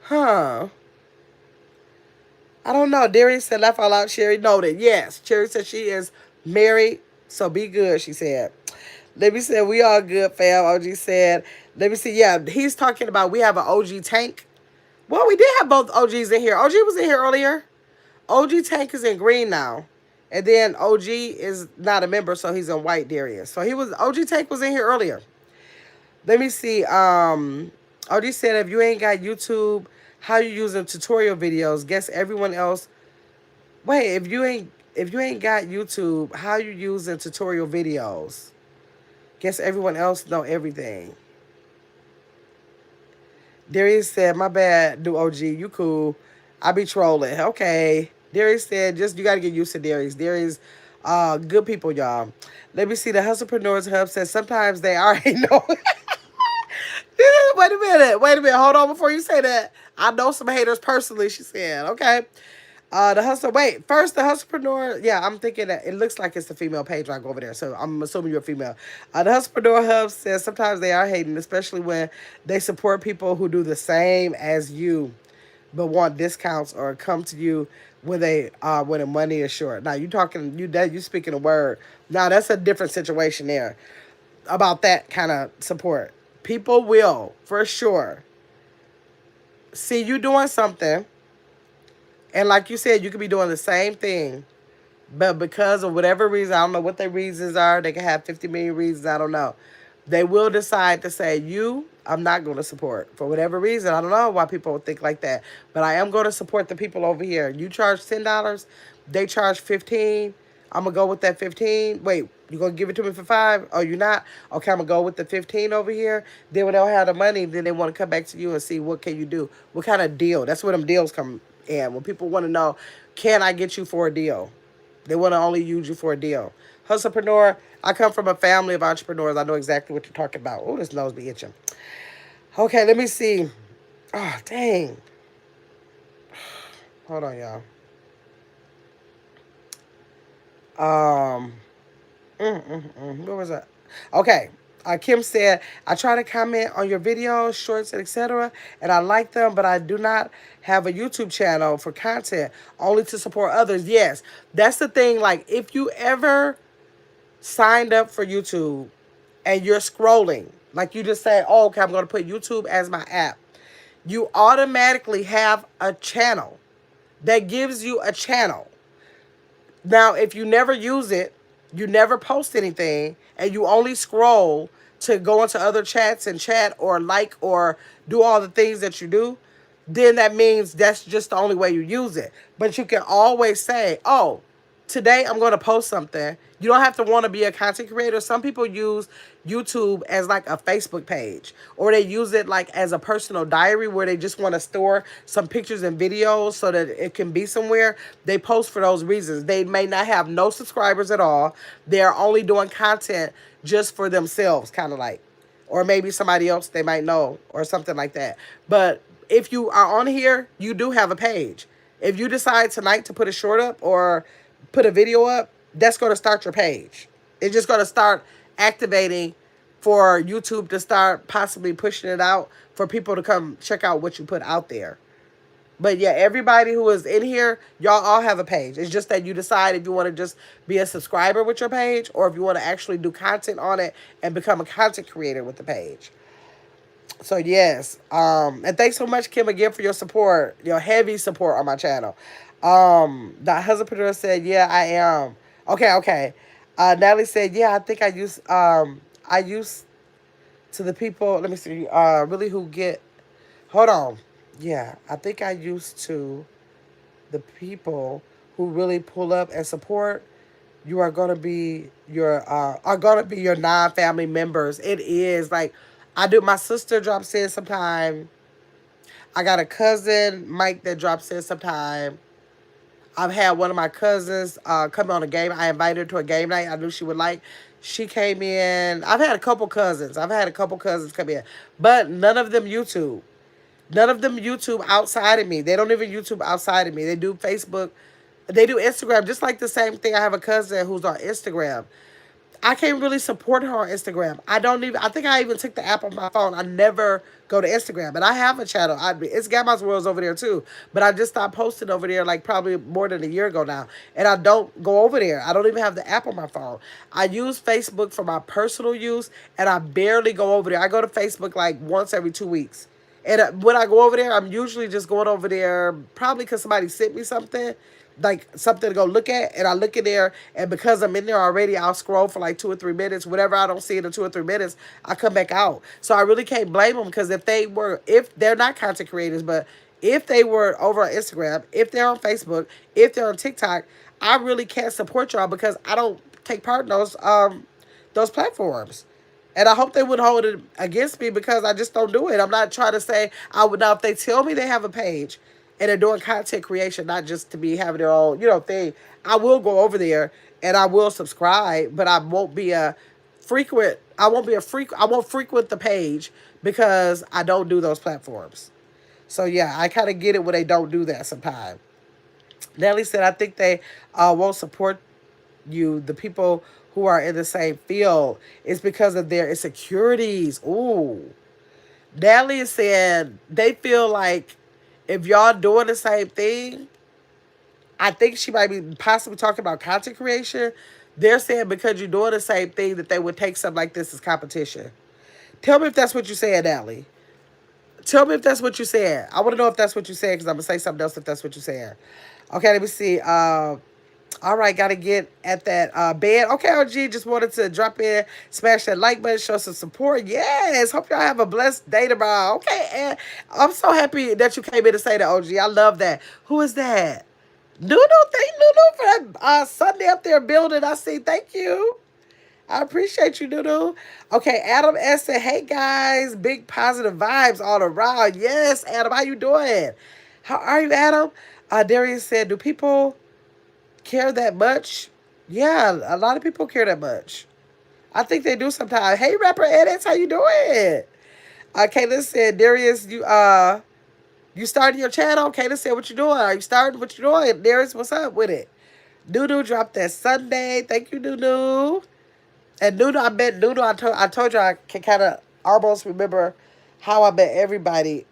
A: Huh. I don't know. Darius said laugh out loud. Sherry noted. Yes. Sherry said she is married. So be good, she said. Let me say we all good, fam. OG said. Let me see. Yeah, he's talking about we have an OG tank. Well, we did have both OGs in here. OG was in here earlier. OG Tank is in green now. And then OG is not a member, so he's in white, Darius. So he was OG Tank was in here earlier. Let me see. OG said if you ain't got YouTube, how you using tutorial videos? Guess everyone else. Wait, if you ain't got YouTube, how you using tutorial videos? Guess everyone else know everything. Darius said, my bad, do OG. You cool. I be trolling. Okay. Darius said, just you gotta get used to Darius. Darius, good people, y'all. Let me see. The Hustlepreneurs Hub says sometimes they already know. Wait a minute. Wait a minute. Hold on before you say that. I know some haters personally, she said. Okay. The hustle. Wait, first the hustlepreneur. Yeah, I'm thinking that it looks like it's the female page when I go over there. So I'm assuming you're a female. The hustlepreneur hub says sometimes they are hating, especially when they support people who do the same as you, but want discounts or come to you when the money is short. Now you speaking a word. Now that's a different situation there about that kind of support. People will for sure see you doing something. And like you said, you could be doing the same thing, but because of whatever reason, I don't know what their reasons are. They can have 50 million reasons. I don't know. They will decide to say, I'm not going to support for whatever reason. I don't know why people think like that, but I am going to support the people over here. You charge $10, they charge 15. I'm going to go with that 15. Wait, you going to give it to me for 5? Oh, you're not? Okay, I'm going to go with the 15 over here. Then when they don't have the money, then they want to come back to you and see what can you do. What kind of deal? That's where them deals come in. When people want to know, can I get you for a deal? They want to only use you for a deal. Hustlepreneur, I come from a family of entrepreneurs. I know exactly what you're talking about. Oh, this nose be itching. Okay, let me see. Oh, dang. Hold on, y'all. Um, Where was that? Okay. Kim said, I try to comment on your videos, shorts, and etc., and I like them, but I do not have a YouTube channel for content, only to support others. Yes, that's the thing. Like, if you ever signed up for YouTube and you're scrolling, like you just say, oh, okay, I'm going to put YouTube as my app, you automatically have a channel that gives you a channel. Now, if you never use it, you never post anything, and you only scroll to go into other chats and chat or like or do all the things that you do, then that means that's just the only way you use it. But you can always say, oh, today I'm going to post something. You don't have to want to be a content creator. Some people use YouTube as like a Facebook page, or they use it like as a personal diary where they just want to store some pictures and videos so that it can be somewhere. They post for those reasons. They may not have no subscribers at all. They're only doing content just for themselves, kind of like, or maybe somebody else they might know or something like that. But if you are on here, you do have a page. If you decide tonight to put a short up or put a video up, that's going to start your page. It's just going to start activating for YouTube to start possibly pushing it out for people to come check out what you put out there. But yeah, everybody who is in here, y'all all have a page. It's just that you decide if you want to just be a subscriber with your page or if you want to actually do content on it and become a content creator with the page. So yes, and thanks so much, Kim, again for your support, your heavy support on my channel. The husbandpreneur said, yeah, I am. Okay. Natalie said, yeah, I think I used to the people, let me see, really who get, hold on. Yeah, I think I used to the people who really pull up and support. You are gonna be your non-family members. It is like I do. My sister drops in sometime. I got a cousin Mike that drops in sometime. I've had one of my cousins come on a game. I invited her to a game night. I knew she would like. She came in. I've had a couple cousins. Come in, but none of them YouTube. None of them YouTube outside of me. They don't even YouTube outside of me. They do Facebook. They do Instagram. Just like the same thing. I have a cousin who's on Instagram. I can't really support her on Instagram. I don't even. I think I even took the app on my phone. I never go to Instagram, but I have a channel. It's Gamma's Worlds over there too. But I just stopped posting over there like probably more than a year ago now, and I don't go over there. I don't even have the app on my phone. I use Facebook for my personal use, and I barely go over there. I go to Facebook like once every 2 weeks. And when I go over there, I'm usually just going over there probably because somebody sent me something, like something to go look at, and I look in there, and because I'm in there already, I'll scroll for like 2 or 3 minutes. Whatever I don't see in the 2 or 3 minutes, I come back out. So I really can't blame them because if they're not content creators, but if they were over on Instagram, if they're on Facebook, if they're on TikTok, I really can't support y'all because I don't take part in those platforms. And I hope they would hold it against me because I just don't do it. I'm not trying to say I would now if they tell me they have a page and they're doing content creation, not just to be having their own, thing. I will go over there and I will subscribe, but I won't be a frequent I won't be a freak I won't frequent the page because I don't do those platforms. So yeah, I kind of get it when they don't do that sometimes. Nelly said, I think they won't support you, the people who are in the same field, is because of their insecurities. Ooh. Natalie said they feel like if y'all doing the same thing, I think she might be possibly talking about content creation. They're saying because you're doing the same thing that they would take something like this as competition. Tell me if that's what you said, Natalie. Tell me if that's what you said. I want to know if that's what you said because I'm going to say something else if that's what you said. Okay, let me see. All right, got to get at that bed. Okay, OG, just wanted to drop in, smash that like button, show some support. Yes, hope y'all have a blessed day tomorrow. Okay, and I'm so happy that you came in to say that, OG. I love that. Who is that? Noodle, thank Noodle for that Sunday up there building. I see. Thank you. I appreciate you, Noodle. Okay, Adam S said, hey guys, big positive vibes all around. Yes, Adam, how you doing? How are you, Adam? Darius said, do people care that much? Yeah, a lot of people care that much. I think they do sometimes. Hey, rapper Edits, how you doing? Kayla said, Darius, you started your channel? Kayla said, what you doing? Are you starting? What you doing? Darius, what's up with it? Doodoo dropped that Sunday. Thank you, Doodoo. And Noodle, I met Noodle. I told you I can kind of almost remember how I met everybody.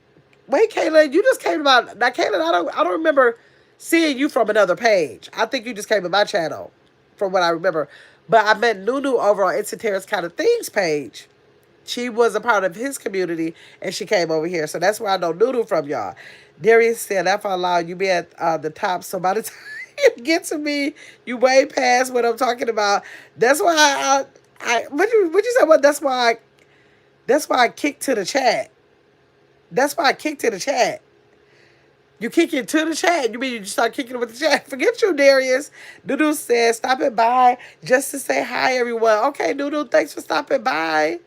A: Wait, Kayla, you just came about now, Kayla. I don't remember seeing you from another page. I think you just came to my channel, from what I remember. But I met Nunu over on Esoteric Kind of Things page. She was a part of his community, and she came over here. So that's where I know Nunu from, y'all. Darius said, if I allow you be at the top, so by the time you get to me, you way past what I'm talking about. That's why what you said? What? That's why I kicked to the chat. That's why I kicked to the chat. You kick it to the chat. You mean you just start kicking it with the chat? Forget you, Darius. Doodoo says, stopping by just to say hi, everyone. Okay, Doodoo, thanks for stopping by.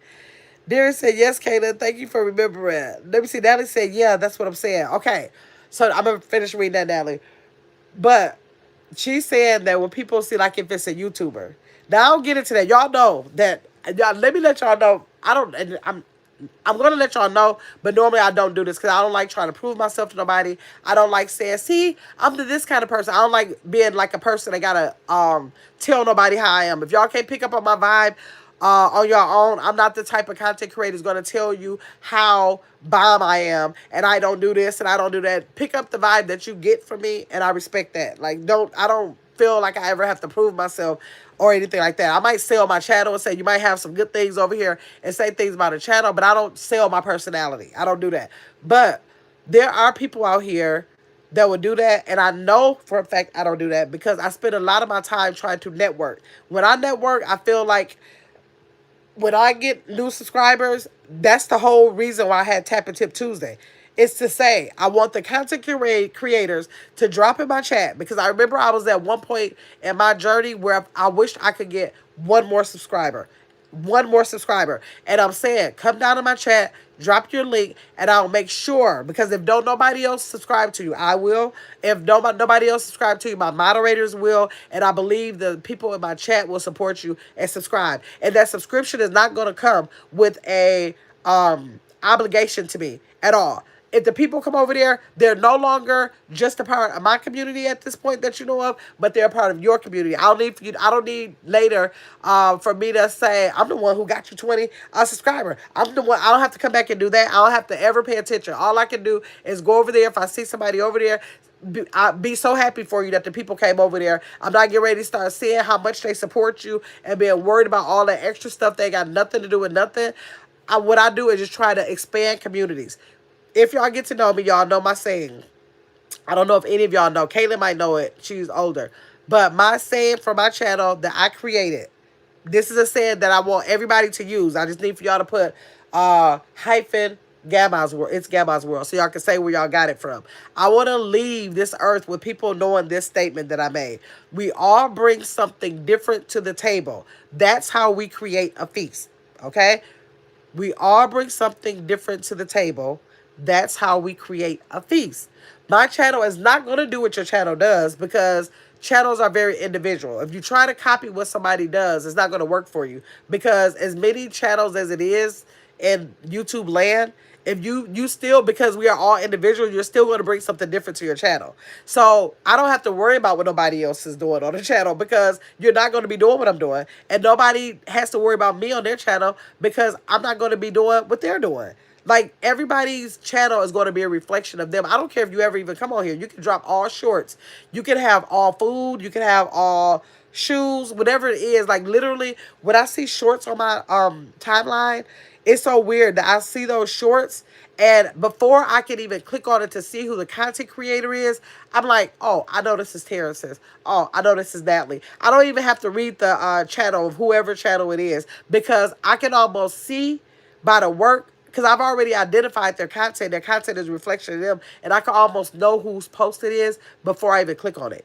A: Darius said, yes, Kayla, thank you for remembering. Let me see. Natalie said, yeah, that's what I'm saying. Okay, so I'm going to finish reading that, Natalie. But she's saying that when people see, like, if it's a YouTuber. Now, I don't get into that. Y'all know that. Let me let y'all know. I'm gonna let y'all know, but normally I don't do this because I don't like trying to prove myself to nobody. I don't like saying, see, I'm this kind of person. I don't like being like a person that gotta tell nobody how I am. If y'all can't pick up on my vibe on your own, I'm not the type of content creator who's gonna tell you how bomb I am and I don't do this and I don't do that. Pick up the vibe that you get from me, and I respect that. Like, I don't feel like I ever have to prove myself or anything like that. I might sell my channel and say you might have some good things over here and say things about a channel, but I don't sell my personality. I don't do that. But there are people out here that would do that, and I know for a fact I don't do that because I spend a lot of my time trying to network. When I network, I feel like when I get new subscribers, that's the whole reason why I had Tap and Tip Tuesday. It's to say, I want the content creators to drop in my chat because I remember I was at one point in my journey where I wished I could get one more subscriber. One more subscriber. And I'm saying, come down to my chat, drop your link, and I'll make sure, because if don't nobody else subscribe to you, I will. If nobody else subscribe to you, my moderators will, and I believe the people in my chat will support you and subscribe. And that subscription is not going to come with a obligation to me at all. if the people come over there, they're no longer just a part of my community at this point that you know of, but they're a part of your community. I don't need for you. I don't need later for me to say I'm the one who got you 20 subscriber. I'm the one. I don't have to come back and do that. I don't have to ever pay attention. All I can do is go over there. If I see somebody over there, I'd be so happy for you that the people came over there. I'm not getting ready to start seeing how much they support you and being worried about all that extra stuff. They got nothing to do with nothing. What I do is just try to expand communities. If y'all get to know me, y'all know my saying. I don't know if any of y'all know. Kaylin might know it. She's older. But my saying for my channel that I created, this is a saying that I want everybody to use. I just need for y'all to put hyphen Gamma's World. It's Gamma's World. So y'all can say where y'all got it from. I want to leave this earth with people knowing this statement that I made. We all bring something different to the table. That's how we create a feast. Okay? We all bring something different to the table. That's how we create a feast. My channel is not going to do what your channel does because channels are very individual. If you try to copy what somebody does, it's not going to work for you because as many channels as it is in YouTube land, if you still, because we are all individuals, you're still going to bring something different to your channel. So I don't have to worry about what nobody else is doing on the channel because you're not going to be doing what I'm doing. And nobody has to worry about me on their channel because I'm not going to be doing what they're doing. Like, everybody's channel is going to be a reflection of them. I don't care if you ever even come on here. You can drop all shorts. You can have all food. You can have all shoes, whatever it is. Like, literally, when I see shorts on my timeline, it's so weird that I see those shorts, and before I can even click on it to see who the content creator is, I'm like, oh, I know this is Terrence's. Oh, I know this is Natalie. I don't even have to read the channel of whoever channel it is because I can almost see by the work, because I've already identified their content. Their content is a reflection of them, and I can almost know whose post it is before I even click on it.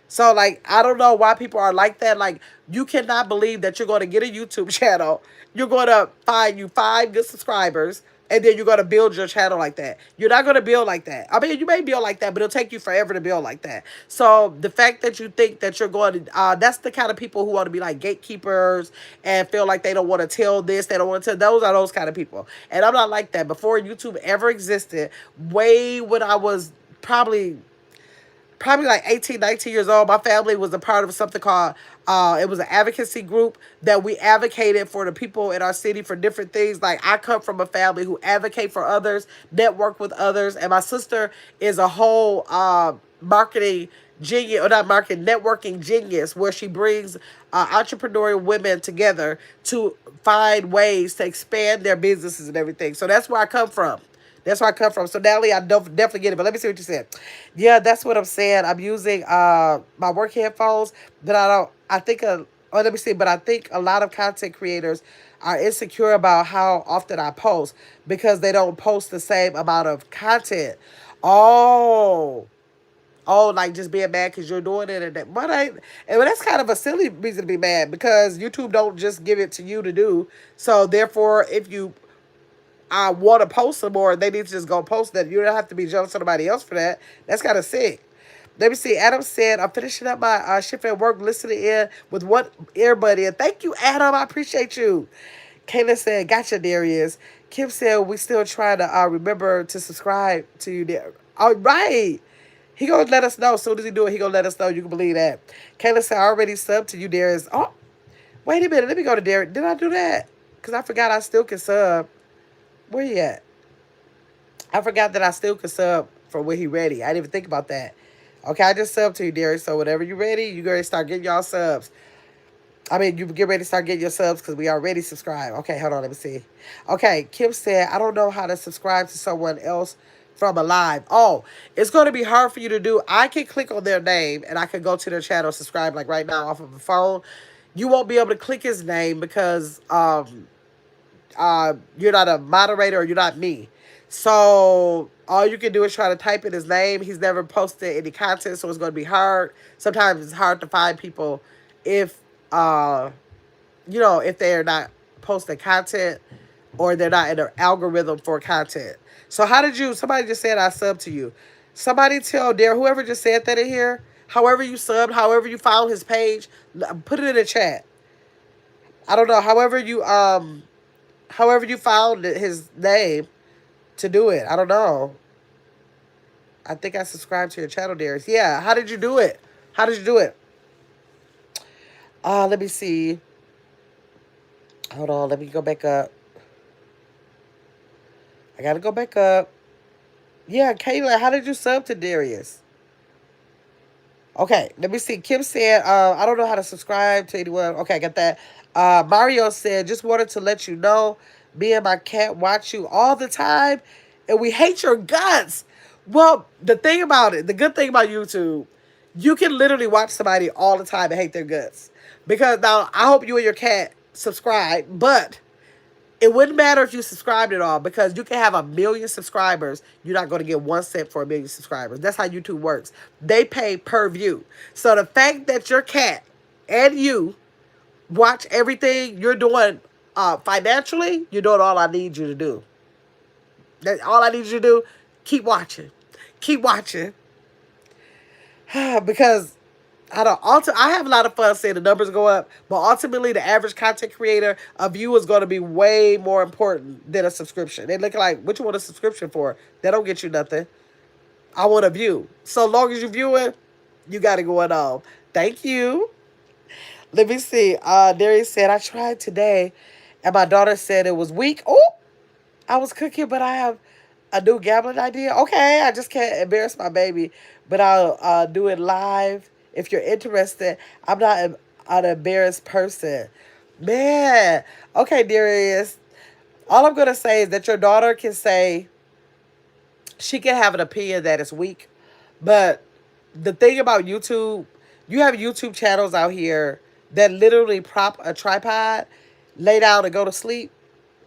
A: So, like, I don't know why people are like that. Like, you cannot believe that you're going to get a YouTube channel. You're going to find you 5 good subscribers, and then you're going to build your channel like that. You're not going to build like that. I mean, you may build like that, but it'll take you forever to build like that. So, the fact that you think that you're going to, that's the kind of people who want to be like gatekeepers and feel like they don't want to tell this, they don't want to tell, those are those kind of people. And I'm not like that. Before YouTube ever existed, way when I was probably like 18, 19 years old, my family was a part of something called, it was an advocacy group that we advocated for the people in our city for different things. Like, I come from a family who advocate for others, network with others, and my sister is a whole marketing genius, or not marketing, networking genius, where she brings entrepreneurial women together to find ways to expand their businesses and everything. So that's where I come from. That's where I come from. So, Natalie, I don't definitely get it. But let me see what you said. Yeah, that's what I'm saying. I'm using my work headphones, but I think, let me see. But I think a lot of content creators are insecure about how often I post because they don't post the same amount of content. Oh, like just being mad because you're doing it. And that's kind of a silly reason to be mad because YouTube don't just give it to you to do. So, therefore, if you I want to post some more, they need to just go post that. You don't have to be jealous of somebody else for that. That's kind of sick. Let me see. Adam said, I'm finishing up my shift at work, listening in with one earbud in. Thank you, Adam. I appreciate you. Kayla said, gotcha, Darius. Kim said, we still trying to remember to subscribe to you there. All right. He going to let us know. As soon as he do it, he going to let us know. You can believe that. Kayla said, I already subbed to you, Darius. Oh, wait a minute. Let me go to Darius. Did I do that? Because I forgot I still can sub. Where you at? I forgot that I still could sub for when he ready. I didn't even think about that. Okay, I just subbed to you, Derek. So whenever you ready, you ready to start getting y'all subs. I mean, you get ready to start getting your subs because we already subscribed. Okay, hold on. Let me see. Okay, Kim said, I don't know how to subscribe to someone else from a live. Oh, it's going to be hard for you to do. I can click on their name and I can go to their channel, subscribe like right now off of the phone. You won't be able to click his name because you're not a moderator or you're not me. So all you can do is try to type in his name. He's never posted any content, so it's going to be hard. Sometimes it's hard to find people if, if they're not posting content or they're not in their algorithm for content. So somebody just said I subbed to you. Somebody tell whoever just said that in here, however you subbed, however you found his page, put it in the chat. I don't know, however you found his name to do it. I don't know. I think I subscribed to your channel, Darius. Yeah. How did you do it? How did you do it? Let me see. Hold on. Let me go back up. I gotta go back up. Yeah, Kayla, how did you sub to Darius? Okay, let me see. Kim said, I don't know how to subscribe to anyone. Okay, I got that. Mario said, just wanted to let you know, me and my cat watch you all the time, and we hate your guts. Well, the thing about it, the good thing about YouTube, you can literally watch somebody all the time and hate their guts. Because now, I hope you and your cat subscribe, but it wouldn't matter if you subscribed at all because you can have 1 million subscribers. You're not going to get 1 cent for 1 million subscribers. That's how YouTube works. They pay per view. So the fact that your cat and you watch everything you're doing financially, you're doing all I need you to do. That's all I need you to do. Keep watching. Keep watching. Because I have a lot of fun seeing the numbers go up, but ultimately the average content creator, a view is going to be way more important than a subscription. They look like, what you want a subscription for? They don't get you nothing. I want a view. So long as you view it, you got it going on. Thank you. Let me see. Darius said, I tried today, and my daughter said it was weak. Oh, I was cooking, but I have a new gambling idea. Okay, I just can't embarrass my baby, but I'll do it live if you're interested. I'm not an embarrassed person. Man. Okay, Darius. All I'm going to say is that your daughter can say, she can have an opinion that is weak, but the thing about YouTube, you have YouTube channels out here that literally prop a tripod, lay down and go to sleep,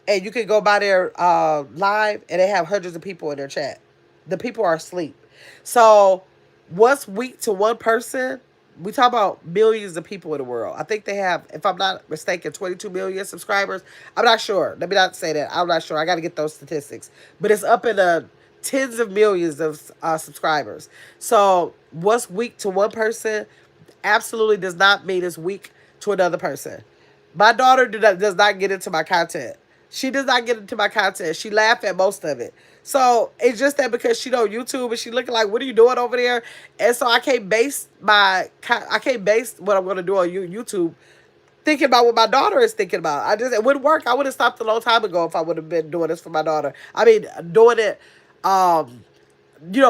A: and you can go by there live, and they have hundreds of people in their chat. The people are asleep. So what's weak to one person? We talk about millions of people in the world. I think they have, if I'm not mistaken, 22 million subscribers. I'm not sure. Let me not say that. I'm not sure. I got to get those statistics. But it's up in the tens of millions of subscribers. So what's weak to one person absolutely does not mean it's weak to another person. My daughter does not get into my content. She does not get into my content. She laughed at most of it. So it's just that because she know YouTube and she looking like, what are you doing over there? And so I can't base what I'm gonna do on YouTube thinking about what my daughter is thinking about. It wouldn't work. I would have stopped a long time ago if I would have been doing this for my daughter. I mean, doing it,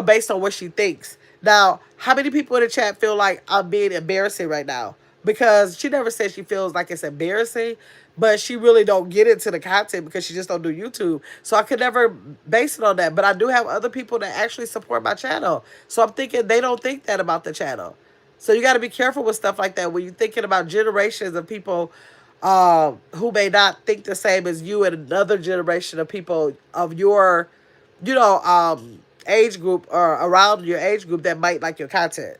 A: based on what she thinks. Now, how many people in the chat feel like I'm being embarrassing right now? Because she never said she feels like it's embarrassing, but she really don't get into the content because she just don't do YouTube. So I could never base it on that. But I do have other people that actually support my channel. So I'm thinking they don't think that about the channel. So you got to be careful with stuff like that when you're thinking about generations of people who may not think the same as you and another generation of people of your, age group or around your age group that might like your content.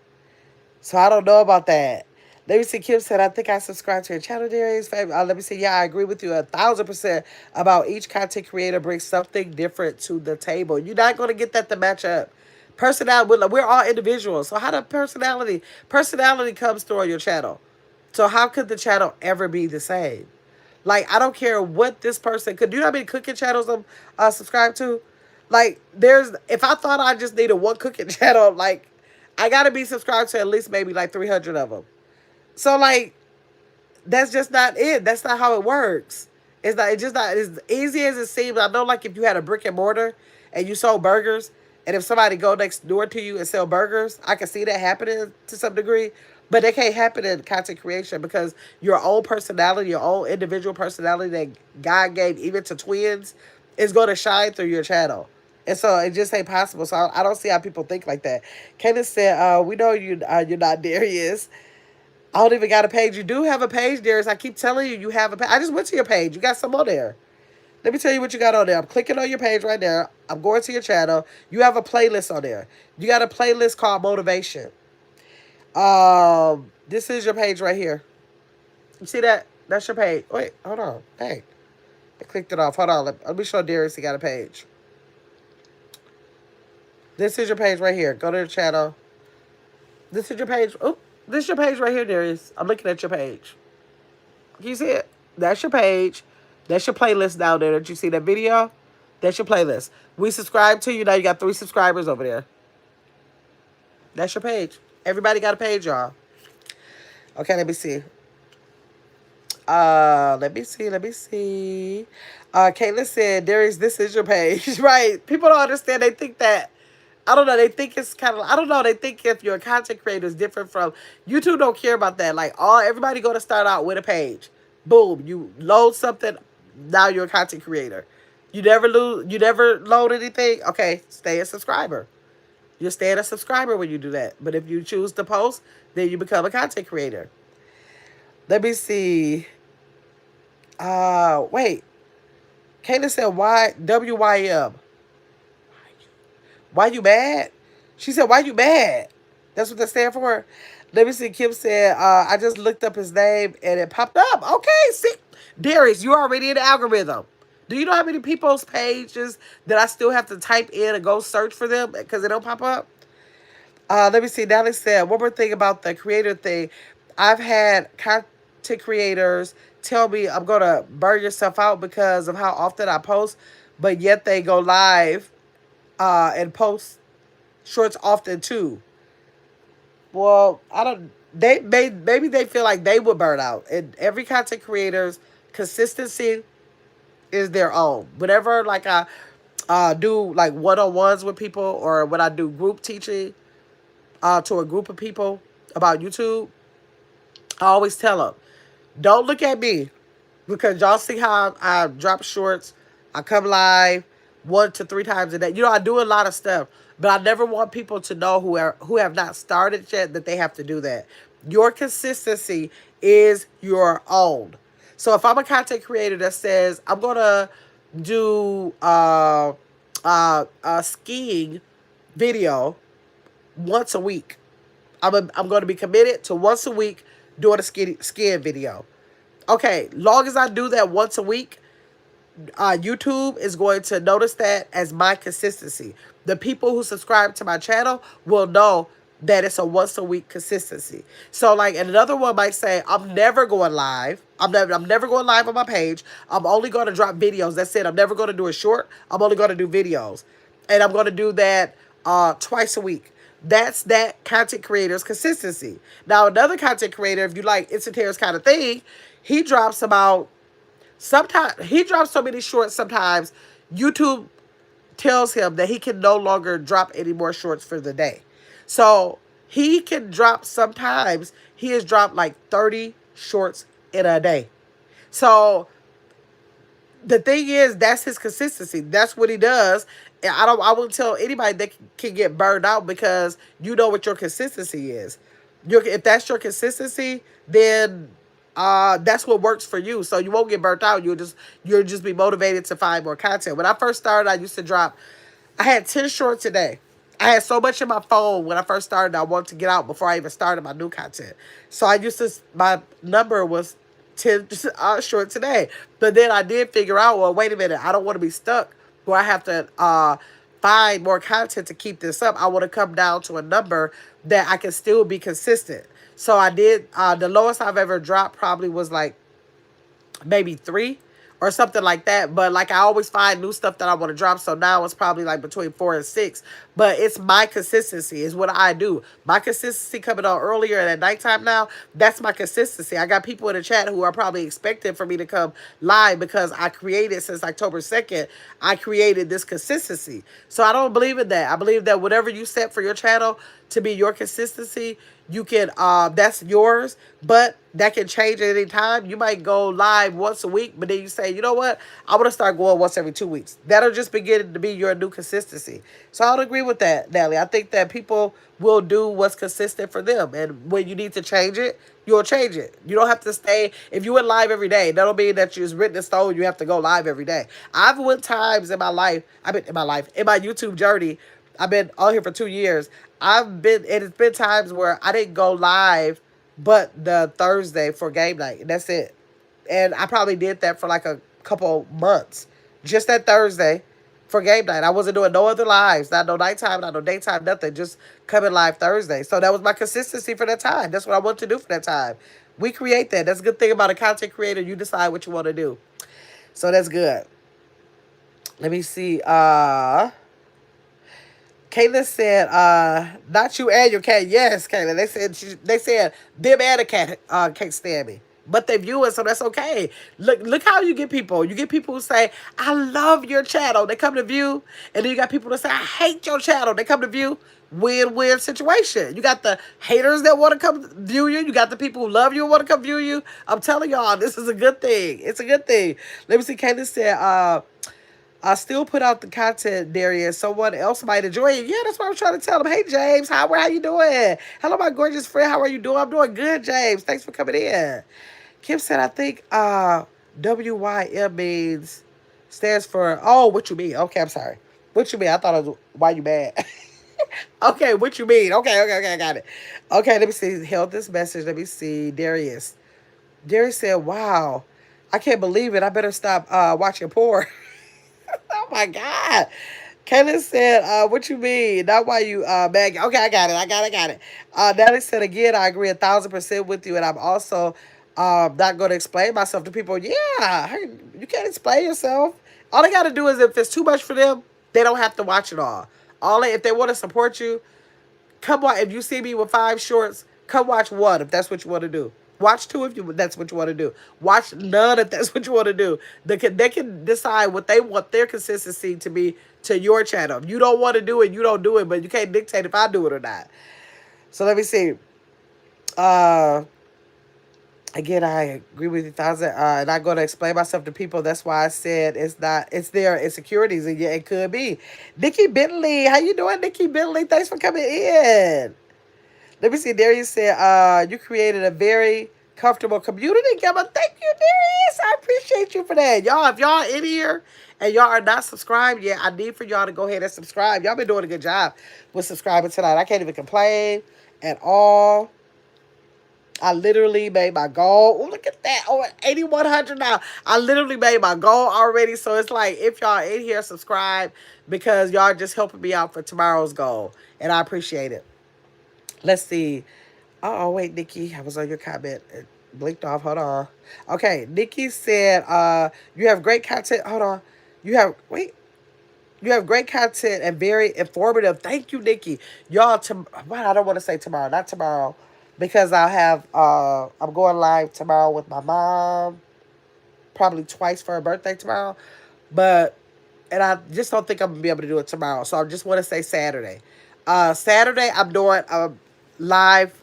A: So I don't know about that. Let me see. Kim said, I think I subscribe to your channel, Darius. Let me see. Yeah, I agree with you 1,000% about each content creator brings something different to the table. You're not going to get that to match up. Personality, we're all individuals. So how does personality comes through on your channel. So how could the channel ever be the same? Like, I don't care what this person could do. You know how many cooking channels I'm subscribed to? Like, if I thought I just needed one cooking channel, like, I got to be subscribed to at least maybe like 300 of them. So, like, that's just not it. That's not how it works. It's just not as easy as it seems. I know, like, if you had a brick and mortar and you sold burgers, and if somebody go next door to you and sell burgers, I can see that happening to some degree. But that can't happen in content creation because your own personality, your own individual personality that God gave even to twins is going to shine through your channel. And so it just ain't possible. So I don't see how people think like that. Candace said, we know you're not Darius. I don't even got a page. You do have a page, Darius. I keep telling you, you have a page. I just went to your page. You got some on there. Let me tell you what you got on there. I'm clicking on your page right there. I'm going to your channel. You have a playlist on there. You got a playlist called Motivation. This is your page right here. You see that? That's your page. Wait, hold on. Hey, I clicked it off. Hold on. Let me show Darius he got a page. This is your page right here. Go to the channel. This is your page. Oh, this is your page right here, Darius. I'm looking at your page. Can you see it? That's your page. That's your playlist down there. Did you see that video? That's your playlist. We subscribe to you. Now you got 3 subscribers over there. That's your page. Everybody got a page, y'all. Okay, let me see. Let me see. Caitlin said, Darius, this is your page. Right. People don't understand. They think that, I don't know, they think it's kind of, I don't know, they think if you're a content creator is different from, YouTube don't care about that. Like, everybody going to start out with a page. Boom. You load something, now you're a content creator. You never load anything? Okay, stay a subscriber. You're staying a subscriber when you do that. But if you choose to post, then you become a content creator. Let me see. Wait. Kayla said, why WYM? Why you mad? She said, why you mad? That's what they stand for. Let me see. Kim said, I just looked up his name and it popped up. Okay, see. Darius, you're already in the algorithm. Do you know how many people's pages that I still have to type in and go search for them because they don't pop up? Let me see. Natalie said, one more thing about the creator thing. I've had content creators tell me I'm going to burn yourself out because of how often I post, but yet they go live and post shorts often too. Well, I don't. Maybe they feel like they would burn out. And every content creator's consistency is their own. Whenever like I do like one-on-ones with people, or when I do group teaching to a group of people about YouTube, I always tell them, don't look at me, because y'all see how I drop shorts. I come live 1 to 3 times a day. You know, I do a lot of stuff, but I never want people to know who have not started yet that they have to do that. Your consistency is your own. So if I'm a content creator that says I'm gonna do a skiing video once a week, I'm going to be committed to once a week doing a skiing video. Okay, long as I do that once a week, YouTube is going to notice that as my consistency. The people who subscribe to my channel will know that it's a once a week consistency. So like, and another one might say, I'm never going live. I'm never going live on my page. I'm only going to drop videos. That's it. I'm never going to do a short. I'm only going to do videos. And I'm going to do that twice a week. That's that content creator's consistency. Now, another content creator, if you like Instant Tears kind of thing, he drops about, sometimes he drops so many shorts, sometimes YouTube tells him that he can no longer drop any more shorts for the day. So he can drop, sometimes he has dropped like 30 shorts in a day. So the thing is, that's his consistency. That's what he does. And I won't tell anybody that can get burned out, because you know what your consistency is. If that's your consistency, then that's what works for you. So you won't get burnt out. You'll just be motivated to find more content. When I first started, I used to drop, I had 10 shorts a day. I had so much in my phone when I first started, I wanted to get out before I even started my new content. So I used to, my number was 10 shorts a day. But then I did figure out, well, wait a minute, I don't want to be stuck where I have to find more content to keep this up. I want to come down to a number that I can still be consistent. So I did, the lowest I've ever dropped probably was like maybe 3 or something like that. But like, I always find new stuff that I want to drop. So now it's probably like between 4 and 6. But it's my consistency is what I do. My consistency coming on earlier and at nighttime now, that's my consistency. I got people in the chat who are probably expecting for me to come live because I created, since October 2nd, I created this consistency. So I don't believe in that. I believe that whatever you set for your channel to be your consistency, you can, that's yours, but that can change at any time. You might go live once a week, but then you say, you know what, I want to start going once every 2 weeks. That'll just begin to be your new consistency. So I don't agree with that, Natalie. I think that people will do what's consistent for them, and when you need to change it, you'll change it. You don't have to stay, if you went live every day, that don't mean that you're written in stone, you have to go live every day. I've went times in my life, in my YouTube journey, I've been on here for 2 years. It's been times where I didn't go live but the Thursday for game night. And that's it. And I probably did that for like a couple months. Just that Thursday for game night. I wasn't doing no other lives. Not no nighttime, not no daytime, nothing. Just coming live Thursday. So that was my consistency for that time. That's what I want to do for that time. We create that. That's a good thing about a content creator. You decide what you want to do. So that's good. Let me see. Caitlin said, not you and your cat. Yes, Caitlin. They said them and the cat can't stand me. But they view it, so that's okay. Look how you get people. You get people who say, I love your channel. They come to view. And then you got people that say, I hate your channel. They come to view. Win-win situation. You got the haters that want to come view you. You got the people who love you and want to come view you. I'm telling y'all, this is a good thing. It's a good thing. Let me see. Caitlin said, I still put out the content, Darius. Someone else might enjoy it. Yeah, that's what I'm trying to tell them. Hey, James, how you doing? Hello, my gorgeous friend. How are you doing? I'm doing good, James. Thanks for coming in. Kim said, I think WYM means stands for, oh, what you mean? Okay, I'm sorry. What you mean? I thought it was why you mad. Okay, what you mean? Okay, I got it. Okay, let me see. Held this message. Let me see. Darius. Darius said, wow, I can't believe it. I better stop watching porn. Oh my God. Kaylin said, what you mean? Not why you begging. Okay, I got it. Natalie said again, I agree 1,000% with you, and I'm also not gonna explain myself to people. Yeah, hey, you can't explain yourself. All they gotta do is if it's too much for them, they don't have to watch it all. If they want to support you, come watch. If you see me with 5 shorts, come watch one if that's what you want to do. Watch two if that's what you want to do. Watch none if that's what you want to do. They can decide what they want their consistency to be to your channel. If you don't want to do it, you don't do it, but you can't dictate if I do it or not. So let me see. Uh, Again, I agree with you 1,000. And I'm going to explain myself to people. That's why I said it's not. It's their insecurities, and yeah, it could be. Nikki Bentley, how you doing, Nikki Bentley? Thanks for coming in. Let me see. Darius said, you created a very comfortable community, Gemma. Thank you, Darius. I appreciate you for that. Y'all, if y'all in here and y'all are not subscribed yet, I need for y'all to go ahead and subscribe. Y'all been doing a good job with subscribing tonight. I can't even complain at all. I literally made my goal. Oh, look at that. Over 8,100 now. I literally made my goal already. So it's like, if y'all in here, subscribe because y'all just helping me out for tomorrow's goal. And I appreciate it. Let's see. Oh, wait, Nikki. I was on your comment. It blinked off. Hold on. Okay. Nikki said, you have great content. Hold on. You have great content and very informative. Thank you, Nikki. Y'all, well, I don't want to say tomorrow. Not tomorrow. Because I'm going live tomorrow with my mom. Probably twice for her birthday tomorrow. And I just don't think I'm going to be able to do it tomorrow. So I just want to say Saturday. Saturday, I'm doing a live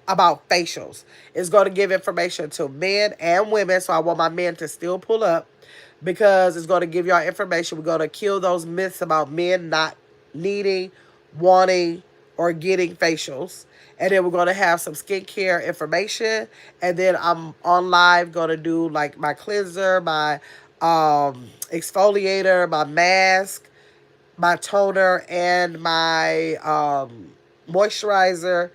A: about facials. It's going to give information to men and women. So I want my men to still pull up because it's going to give y'all information. We're going to kill those myths about men not needing, wanting, or getting facials. And then we're going to have some skincare information. And then I'm on live going to do like my cleanser, my exfoliator, my mask, my toner, and my moisturizer,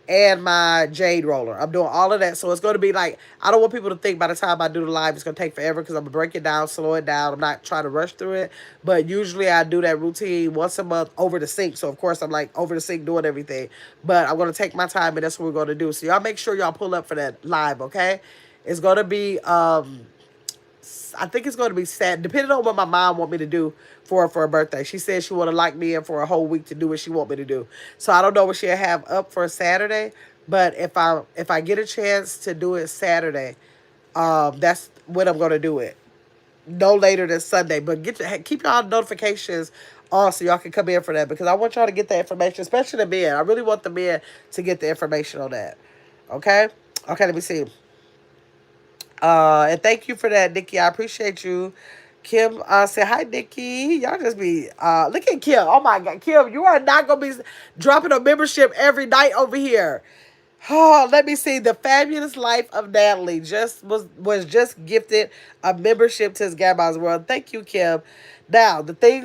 A: and my jade roller. I'm doing all of that. So it's going to be like, I don't want people to think by the time I do the live, it's going to take forever because I'm going to break it down, slow it down. I'm not trying to rush through it. But usually I do that routine once a month over the sink. So, of course, I'm like over the sink doing everything. But I'm going to take my time, and that's what we're going to do. So y'all make sure y'all pull up for that live, okay? It's going to be I think it's going to be sad, depending on what my mom want me to do for her birthday. She said she want to lock me in for a whole week to do what she want me to do. So I don't know what she'll have up for Saturday, but if I get a chance to do it Saturday, that's when I'm going to do it. No later than Sunday, but keep y'all notifications on so y'all can come in for that because I want y'all to get the information, especially the men. I really want the men to get the information on that. Okay? Okay, let me see. And thank you for that, Nikki. I appreciate you. Kim said, hi, Nikki. Y'all just be, look at Kim. Oh, my God. Kim, you are not going to be dropping a membership every night over here. Oh, let me see. The Fabulous Life of Natalie was just gifted a membership to his Grandma's World. Thank you, Kim. Now, the thing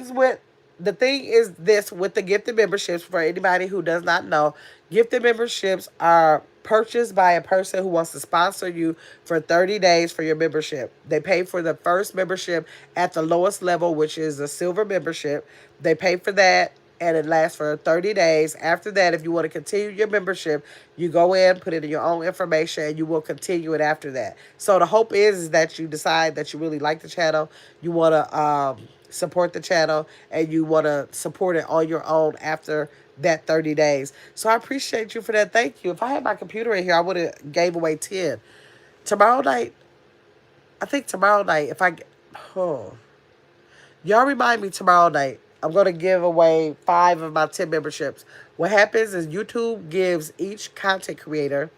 A: is this with the gifted memberships, for anybody who does not know, gifted memberships are purchased by a person who wants to sponsor you for 30 days for your membership. They pay for the first membership at the lowest level, which is a silver membership. They pay for that. and it lasts for 30 days. After that, if you want to continue your membership, you go in, put it in your own information, and you will continue it after that. So the hope is that you decide that you really like the channel, you want to support the channel, and you want to support it on your own after that 30 days. So I appreciate you for that. Thank you. If I had my computer in here, I would have gave away 10. Tomorrow night, I think tomorrow night, if I, oh, y'all remind me tomorrow night. I'm going to give away 5 of my 10 memberships. What happens is YouTube gives each content creator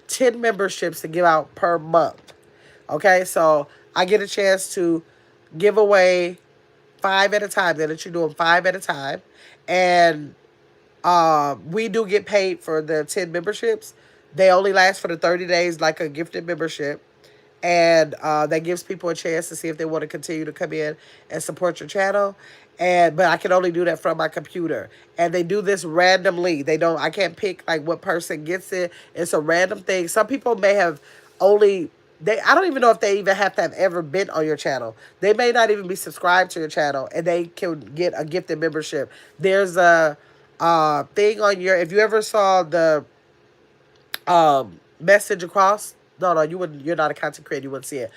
A: 10 memberships to give out per month. Okay, so I get a chance to give away 5 at a time. They let you do them 5 at a time. And we do get paid for the 10 memberships. They only last for the 30 days like a gifted membership. And that gives people a chance to see if they want to continue to come in and support your channel. But I can only do that from my computer. And they do this randomly. I can't pick like what person gets it. It's a random thing. Some people may have only I don't even know if they even have to have ever been on your channel. They may not even be subscribed to your channel, and they can get a gifted membership. There's a thing on if you ever saw the message across. No, you wouldn't. You're not a content creator. You wouldn't see it.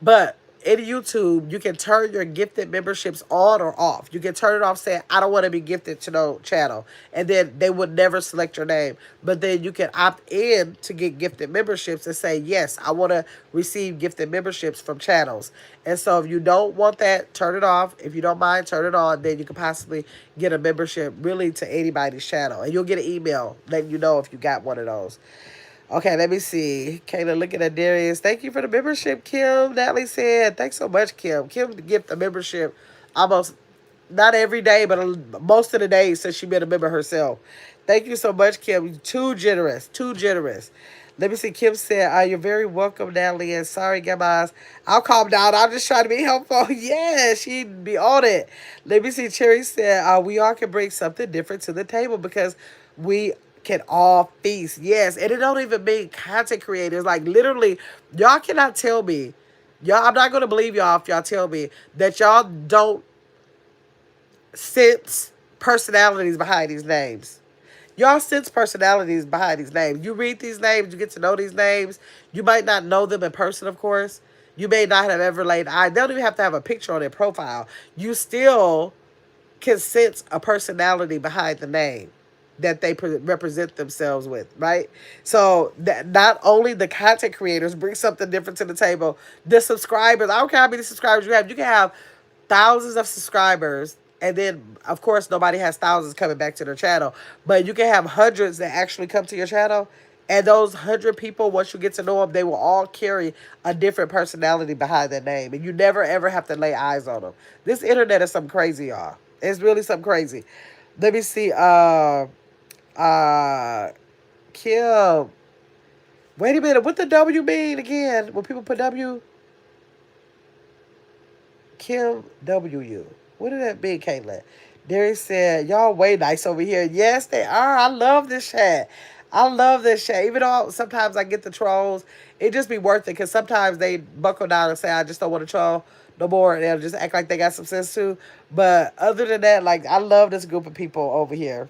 A: But in YouTube, you can turn your gifted memberships on or off. You can turn it off saying, I don't want to be gifted to no channel. And then they would never select your name. But then you can opt in to get gifted memberships and say, yes, I want to receive gifted memberships from channels. And so if you don't want that, turn it off. If you don't mind, turn it on. Then you can possibly get a membership really to anybody's channel. And you'll get an email letting you know if you got one of those. Okay, let me see. Kayla looking at Darius. Thank you for the membership, Kim. Natalie said, thanks so much, Kim. Kim gift the membership almost, not every day, but most of the days since she been a member herself. Thank you so much, Kim. Too generous. Too generous. Let me see. Kim said, you're very welcome, Natalie. And sorry, guys. I'll calm down. I'm just trying to be helpful. Yeah, she'd be on it. Let me see. Cherry said, we all can bring something different to the table because we can all feast. Yes, and it don't even mean content creators. Like literally, y'all cannot tell me. Y'all, I'm not gonna believe y'all if y'all tell me that y'all don't sense personalities behind these names. Y'all sense personalities behind these names. You read these names, you get to know these names. You might not know them in person, of course. You may not have ever laid eyes. They don't even have to have a picture on their profile. You still can sense a personality behind the name that they represent themselves with, right? So that not only the content creators bring something different to the table, the subscribers, I don't care how many subscribers you have. You can have thousands of subscribers, and then, of course, nobody has thousands coming back to their channel. But you can have hundreds that actually come to your channel, and those 100 people, once you get to know them, they will all carry a different personality behind their name, and you never, ever have to lay eyes on them. This internet is something crazy, y'all. It's really something crazy. Let me see. Kim. Wait a minute. What the W mean again? When people put W? Kim W. What did that mean, Caitlin? Darius said, y'all way nice over here. Yes, they are. I love this chat. I love this chat. Even though sometimes I get the trolls, it just be worth it because sometimes they buckle down and say, I just don't want to troll no more. And they'll just act like they got some sense too. But other than that, like, I love this group of people over here.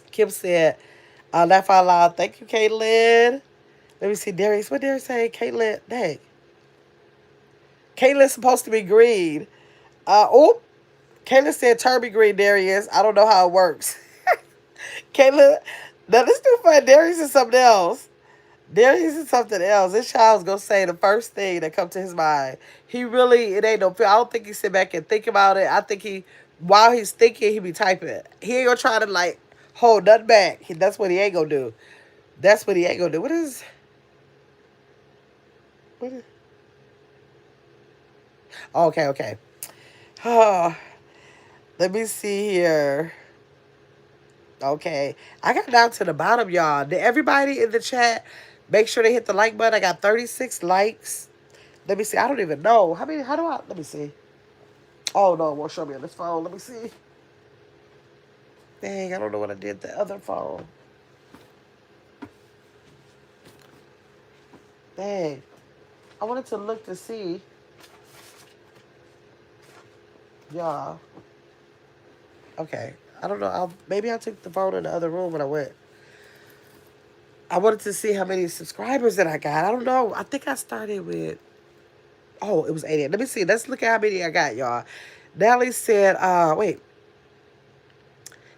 A: Kim said, laugh out loud. Thank you, Caitlin. Let me see, Darius. What Darius say? Caitlin, dang. Caitlin's supposed to be green. Caitlin said Turby green, Darius. I don't know how it works. Caitlin, now this too fun. Darius is something else. Darius is something else. This child's gonna say the first thing that comes to his mind. He really, it ain't no fear. I don't think he sit back and think about it. I think while he's thinking, he be typing. He ain't gonna try to like hold nothing back. That's what he ain't gonna do. That's what he ain't gonna do. What is okay. Oh, let me see here. Okay. I got down to the bottom, y'all. Did everybody in the chat make sure they hit the like button? I got 36 likes. Let me see. I don't even know. How do I, let me see. Oh, no, it won't show me on this phone. Let me see. Dang, I don't know what I did the other phone. Dang. I wanted to look to see. Y'all. Okay. I don't know. Maybe I took the phone in the other room when I went. I wanted to see how many subscribers that I got. I don't know. I think I started with, oh, it was 80. Let me see. Let's look at how many I got, y'all. Natalie said, wait,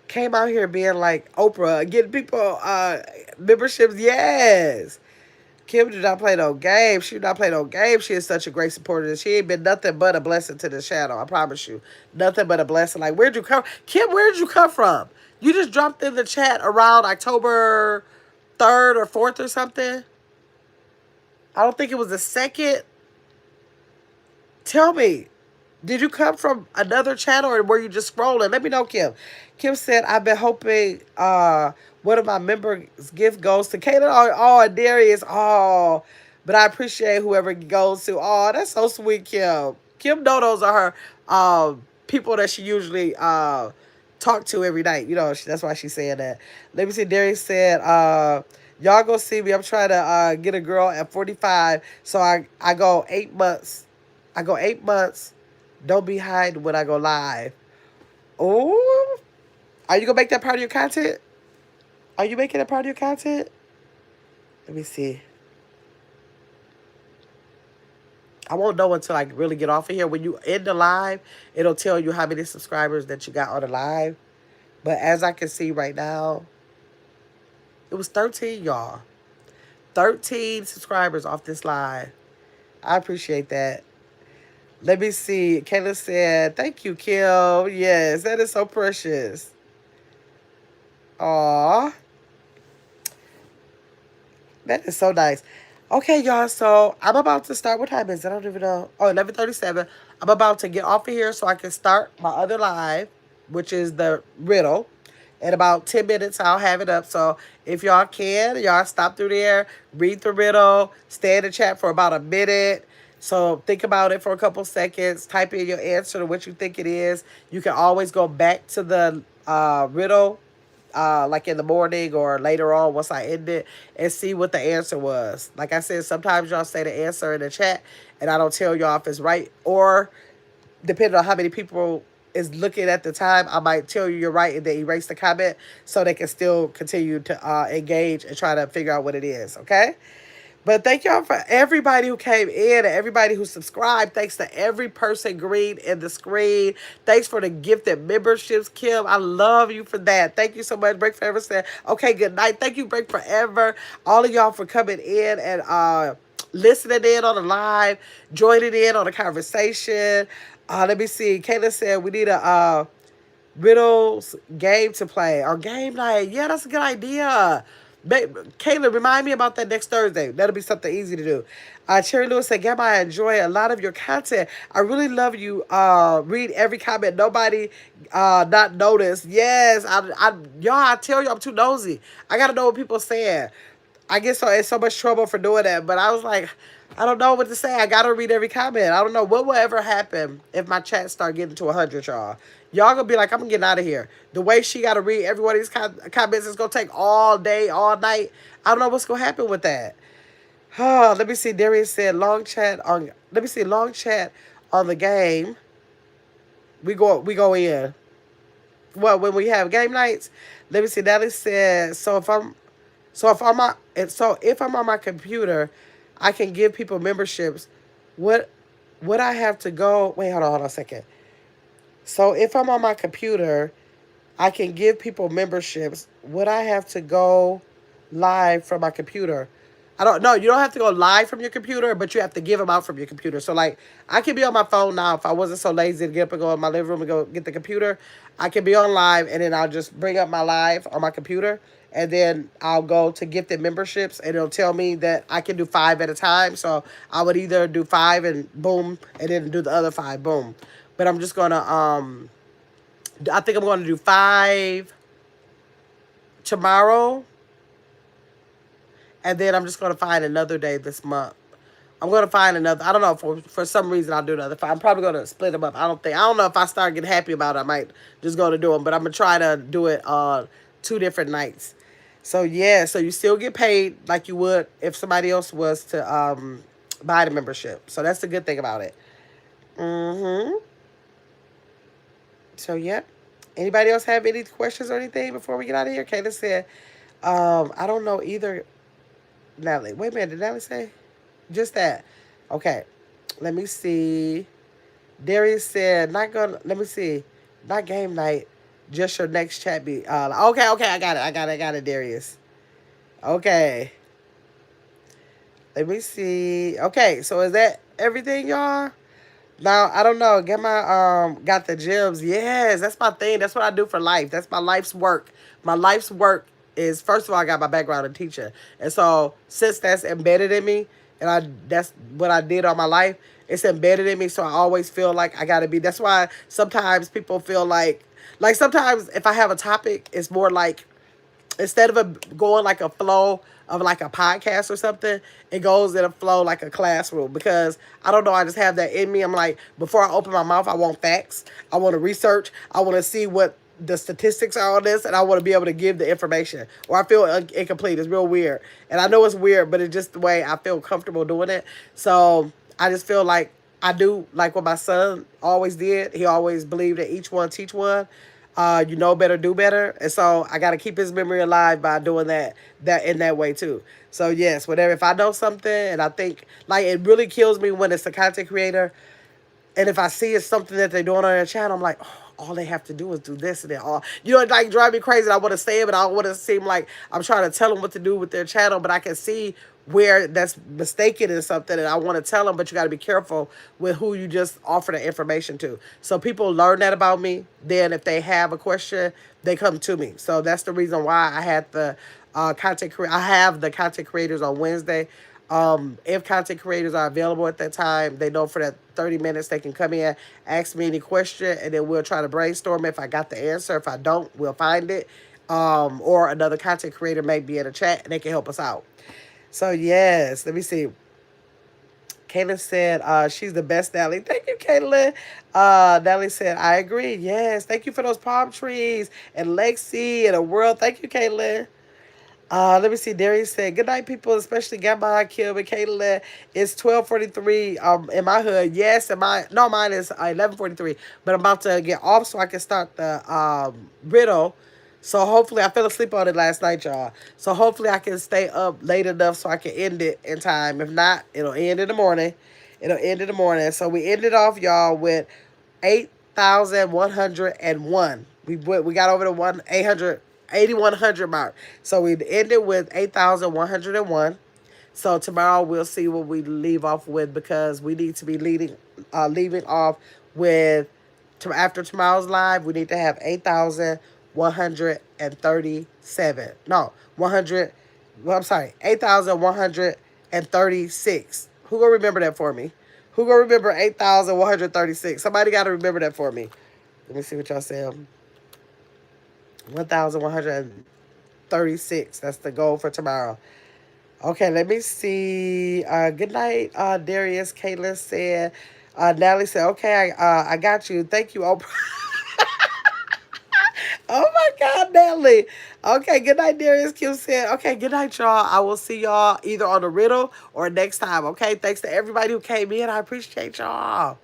A: came out here being like Oprah, getting people memberships. Yes. Kim did not play no game. She did not play no game. She is such a great supporter. She ain't been nothing but a blessing to the channel. I promise you. Nothing but a blessing. Like, where'd you come? Kim, where'd you come from? You just dropped in the chat around October 3rd or 4th or something. I don't think it was the 2nd. Tell me, did you come from another channel or were you just scrolling? Let me know, Kim. Kim said, I've been hoping one of my members' gift goes to Kayla. Oh, Darius. Oh, but I appreciate whoever it goes to. Oh, that's so sweet, Kim. Kim know those are her people that she usually talk to every night. You know, that's why she's saying that. Let me see. Darius said, y'all go see me. I'm trying to get a girl at 45. So I go 8 months. I go 8 months. Don't be hiding when I go live. Oh, are you gonna make that part of your content? Are you making that part of your content? Let me see. I won't know until I really get off of here. When you end the live, it'll tell you how many subscribers that you got on the live. But as I can see right now, it was 13, y'all. 13 subscribers off this live. I appreciate that. Let me see. Kayla said, thank you, Kim. Yes, that is so precious. Aw. That is so nice. Okay, y'all, so I'm about to start. What time is it? I don't even know. Oh, 11:37. I'm about to get off of here so I can start my other live, which is the riddle. In about 10 minutes, I'll have it up. So if y'all can, y'all stop through there, read the riddle, stay in the chat for about a minute. So think about it for a couple seconds. Type in your answer to what you think it is. You can always go back to the riddle like in the morning or later on once I end it and see what the answer was. Like I said, sometimes y'all say the answer in the chat and I don't tell y'all if it's right, or depending on how many people is looking at the time, I might tell you you're right and then erase the comment so they can still continue to engage and try to figure out what it is, okay? But thank y'all for everybody who came in and everybody who subscribed. Thanks to every person green in the screen. Thanks for the gifted memberships, Kim. I love you for that. Thank you so much. Break Forever said, okay, good night. Thank you, Break Forever. All of y'all for coming in and listening in on the live, joining in on the conversation. Let me see. Kayla said we need a riddles game to play or game night. Yeah, that's a good idea. Kayla, remind me about that next Thursday. That'll be something easy to do. Cherry Lewis said, Gamma, I enjoy a lot of your content. I really love you. Read every comment. Nobody not noticed. Yes, y'all, I tell you, I'm too nosy. I gotta know what people saying. I get so in so much trouble for doing that, but I was like, I don't know what to say. I gotta read every comment. I don't know what will ever happen if my chat start getting to 100, y'all. Y'all gonna be like, I'm getting out of here. The way she gotta read every one of these comments is gonna take all day, all night. I don't know what's gonna happen with that. Oh, let me see. Darius said long chat on. Let me see long chat on the game. We go in. Well, when we have game nights. Let me see. Natalie said if I'm on my computer, I can give people memberships. Would I have to go? Wait, hold on a second. So if I'm on my computer, I can give people memberships. Would I have to go live from my computer? I don't know. You don't have to go live from your computer, but you have to give them out from your computer. So, like, I could be on my phone now. If I wasn't so lazy to get up and go in my living room and go get the computer, I can be on live, and then I'll just bring up my live on my computer, and then I'll go to gifted memberships, and it'll tell me that I can do 5 at a time. So, I would either do 5 and boom, and then do the other 5, boom. But I'm just going to, I think I'm going to do 5 tomorrow. And then I'm just going to find another day this month. I'm going to find another. I don't know. For some reason, I'll do another 5. I'm probably going to split them up. I don't know if I start getting happy about it. I might just go to do them. But I'm going to try to do it on 2 different nights. So, yeah. So, you still get paid like you would if somebody else was to buy the membership. So, that's the good thing about it. So, yeah. Anybody else have any questions or anything before we get out of here? Kayla said, I don't know either. Natalie. Wait a minute. Did Natalie say? Just that. Okay. Let me see. Darius said, not gonna, let me see. Not game night. Just your next chat be. Okay, okay. I got it, Darius. Okay. Let me see. Okay, so is that everything, y'all? Now I don't know. Get my got the gems. Yes, that's my thing. That's what I do for life. That's my life's work. My life's work is first of all I got my background in teaching, and so since that's embedded in me, and I that's what I did all my life. It's embedded in me, so I always feel like I gotta be. That's why sometimes people feel like sometimes if I have a topic, it's more like instead of going like a flow of like a podcast or something, it goes in a flow like a classroom because I don't know, I just have that in me. I'm like, before I open my mouth, I want facts. I want to research. I want to see what the statistics are on this, and I want to be able to give the information. Or I feel incomplete. It's real weird, and I know it's weird, but it's just the way I feel comfortable doing it. So I just feel like I do like what my son always did. He always believed that each one teach one. You know better, do better, and so I got to keep his memory alive by doing that in that way too. So yes, whatever. If I know something and I think like it really kills me when it's a content creator and if I see it's something that they're doing on their channel, I'm like, oh, all they have to do is do this and then all, you know, it like drive me crazy. I want to say it, but I don't want to seem like I'm trying to tell them what to do with their channel, but I can see where that's mistaken in something and I want to tell them, but you got to be careful with who you just offer the information to. So people learn that about me. Then if they have a question, they come to me. So that's the reason why I had the I have the content creators on Wednesday. If content creators are available at that time, they know for that 30 minutes they can come in, ask me any question, and then we'll try to brainstorm if I got the answer. If I don't, we'll find it. Or another content creator may be in a chat and they can help us out. So yes, let me see. Caitlin said she's the best, Natalie. Thank you, Caitlin. Natalie said, I agree. Yes, thank you for those palm trees and Lexi and a world. Thank you, Caitlin. Let me see. Darius said, "Good night, people, especially Gamma, Kim, and Caitlin. It's 12:43. In my hood, yes. And mine is 11:43. But I'm about to get off so I can start the riddle. So hopefully, I fell asleep on it last night, y'all. So hopefully, I can stay up late enough so I can end it in time. If not, it'll end in the morning. It'll end in the morning. So we ended off, y'all, with 8,101. We got over the 8,100 mark. So we ended with 8,101. So tomorrow we'll see what we leave off with because we need to be leaving off with after tomorrow's live. We need to have 8,137. No, 100. Well, I'm sorry, 8,136. Who gonna remember that for me? Who gonna remember 8,136? Somebody got to remember that for me. Let me see what y'all say. 1,136. That's the goal for tomorrow. Okay, let me see. Good night, Darius. Caitlin said. Natalie said, okay, I got you. Thank you, Oprah. Oh my God, Natalie. Okay, good night, Darius. Kim said, okay, good night, y'all. I will see y'all either on the riddle or next time. Okay, thanks to everybody who came in. I appreciate y'all.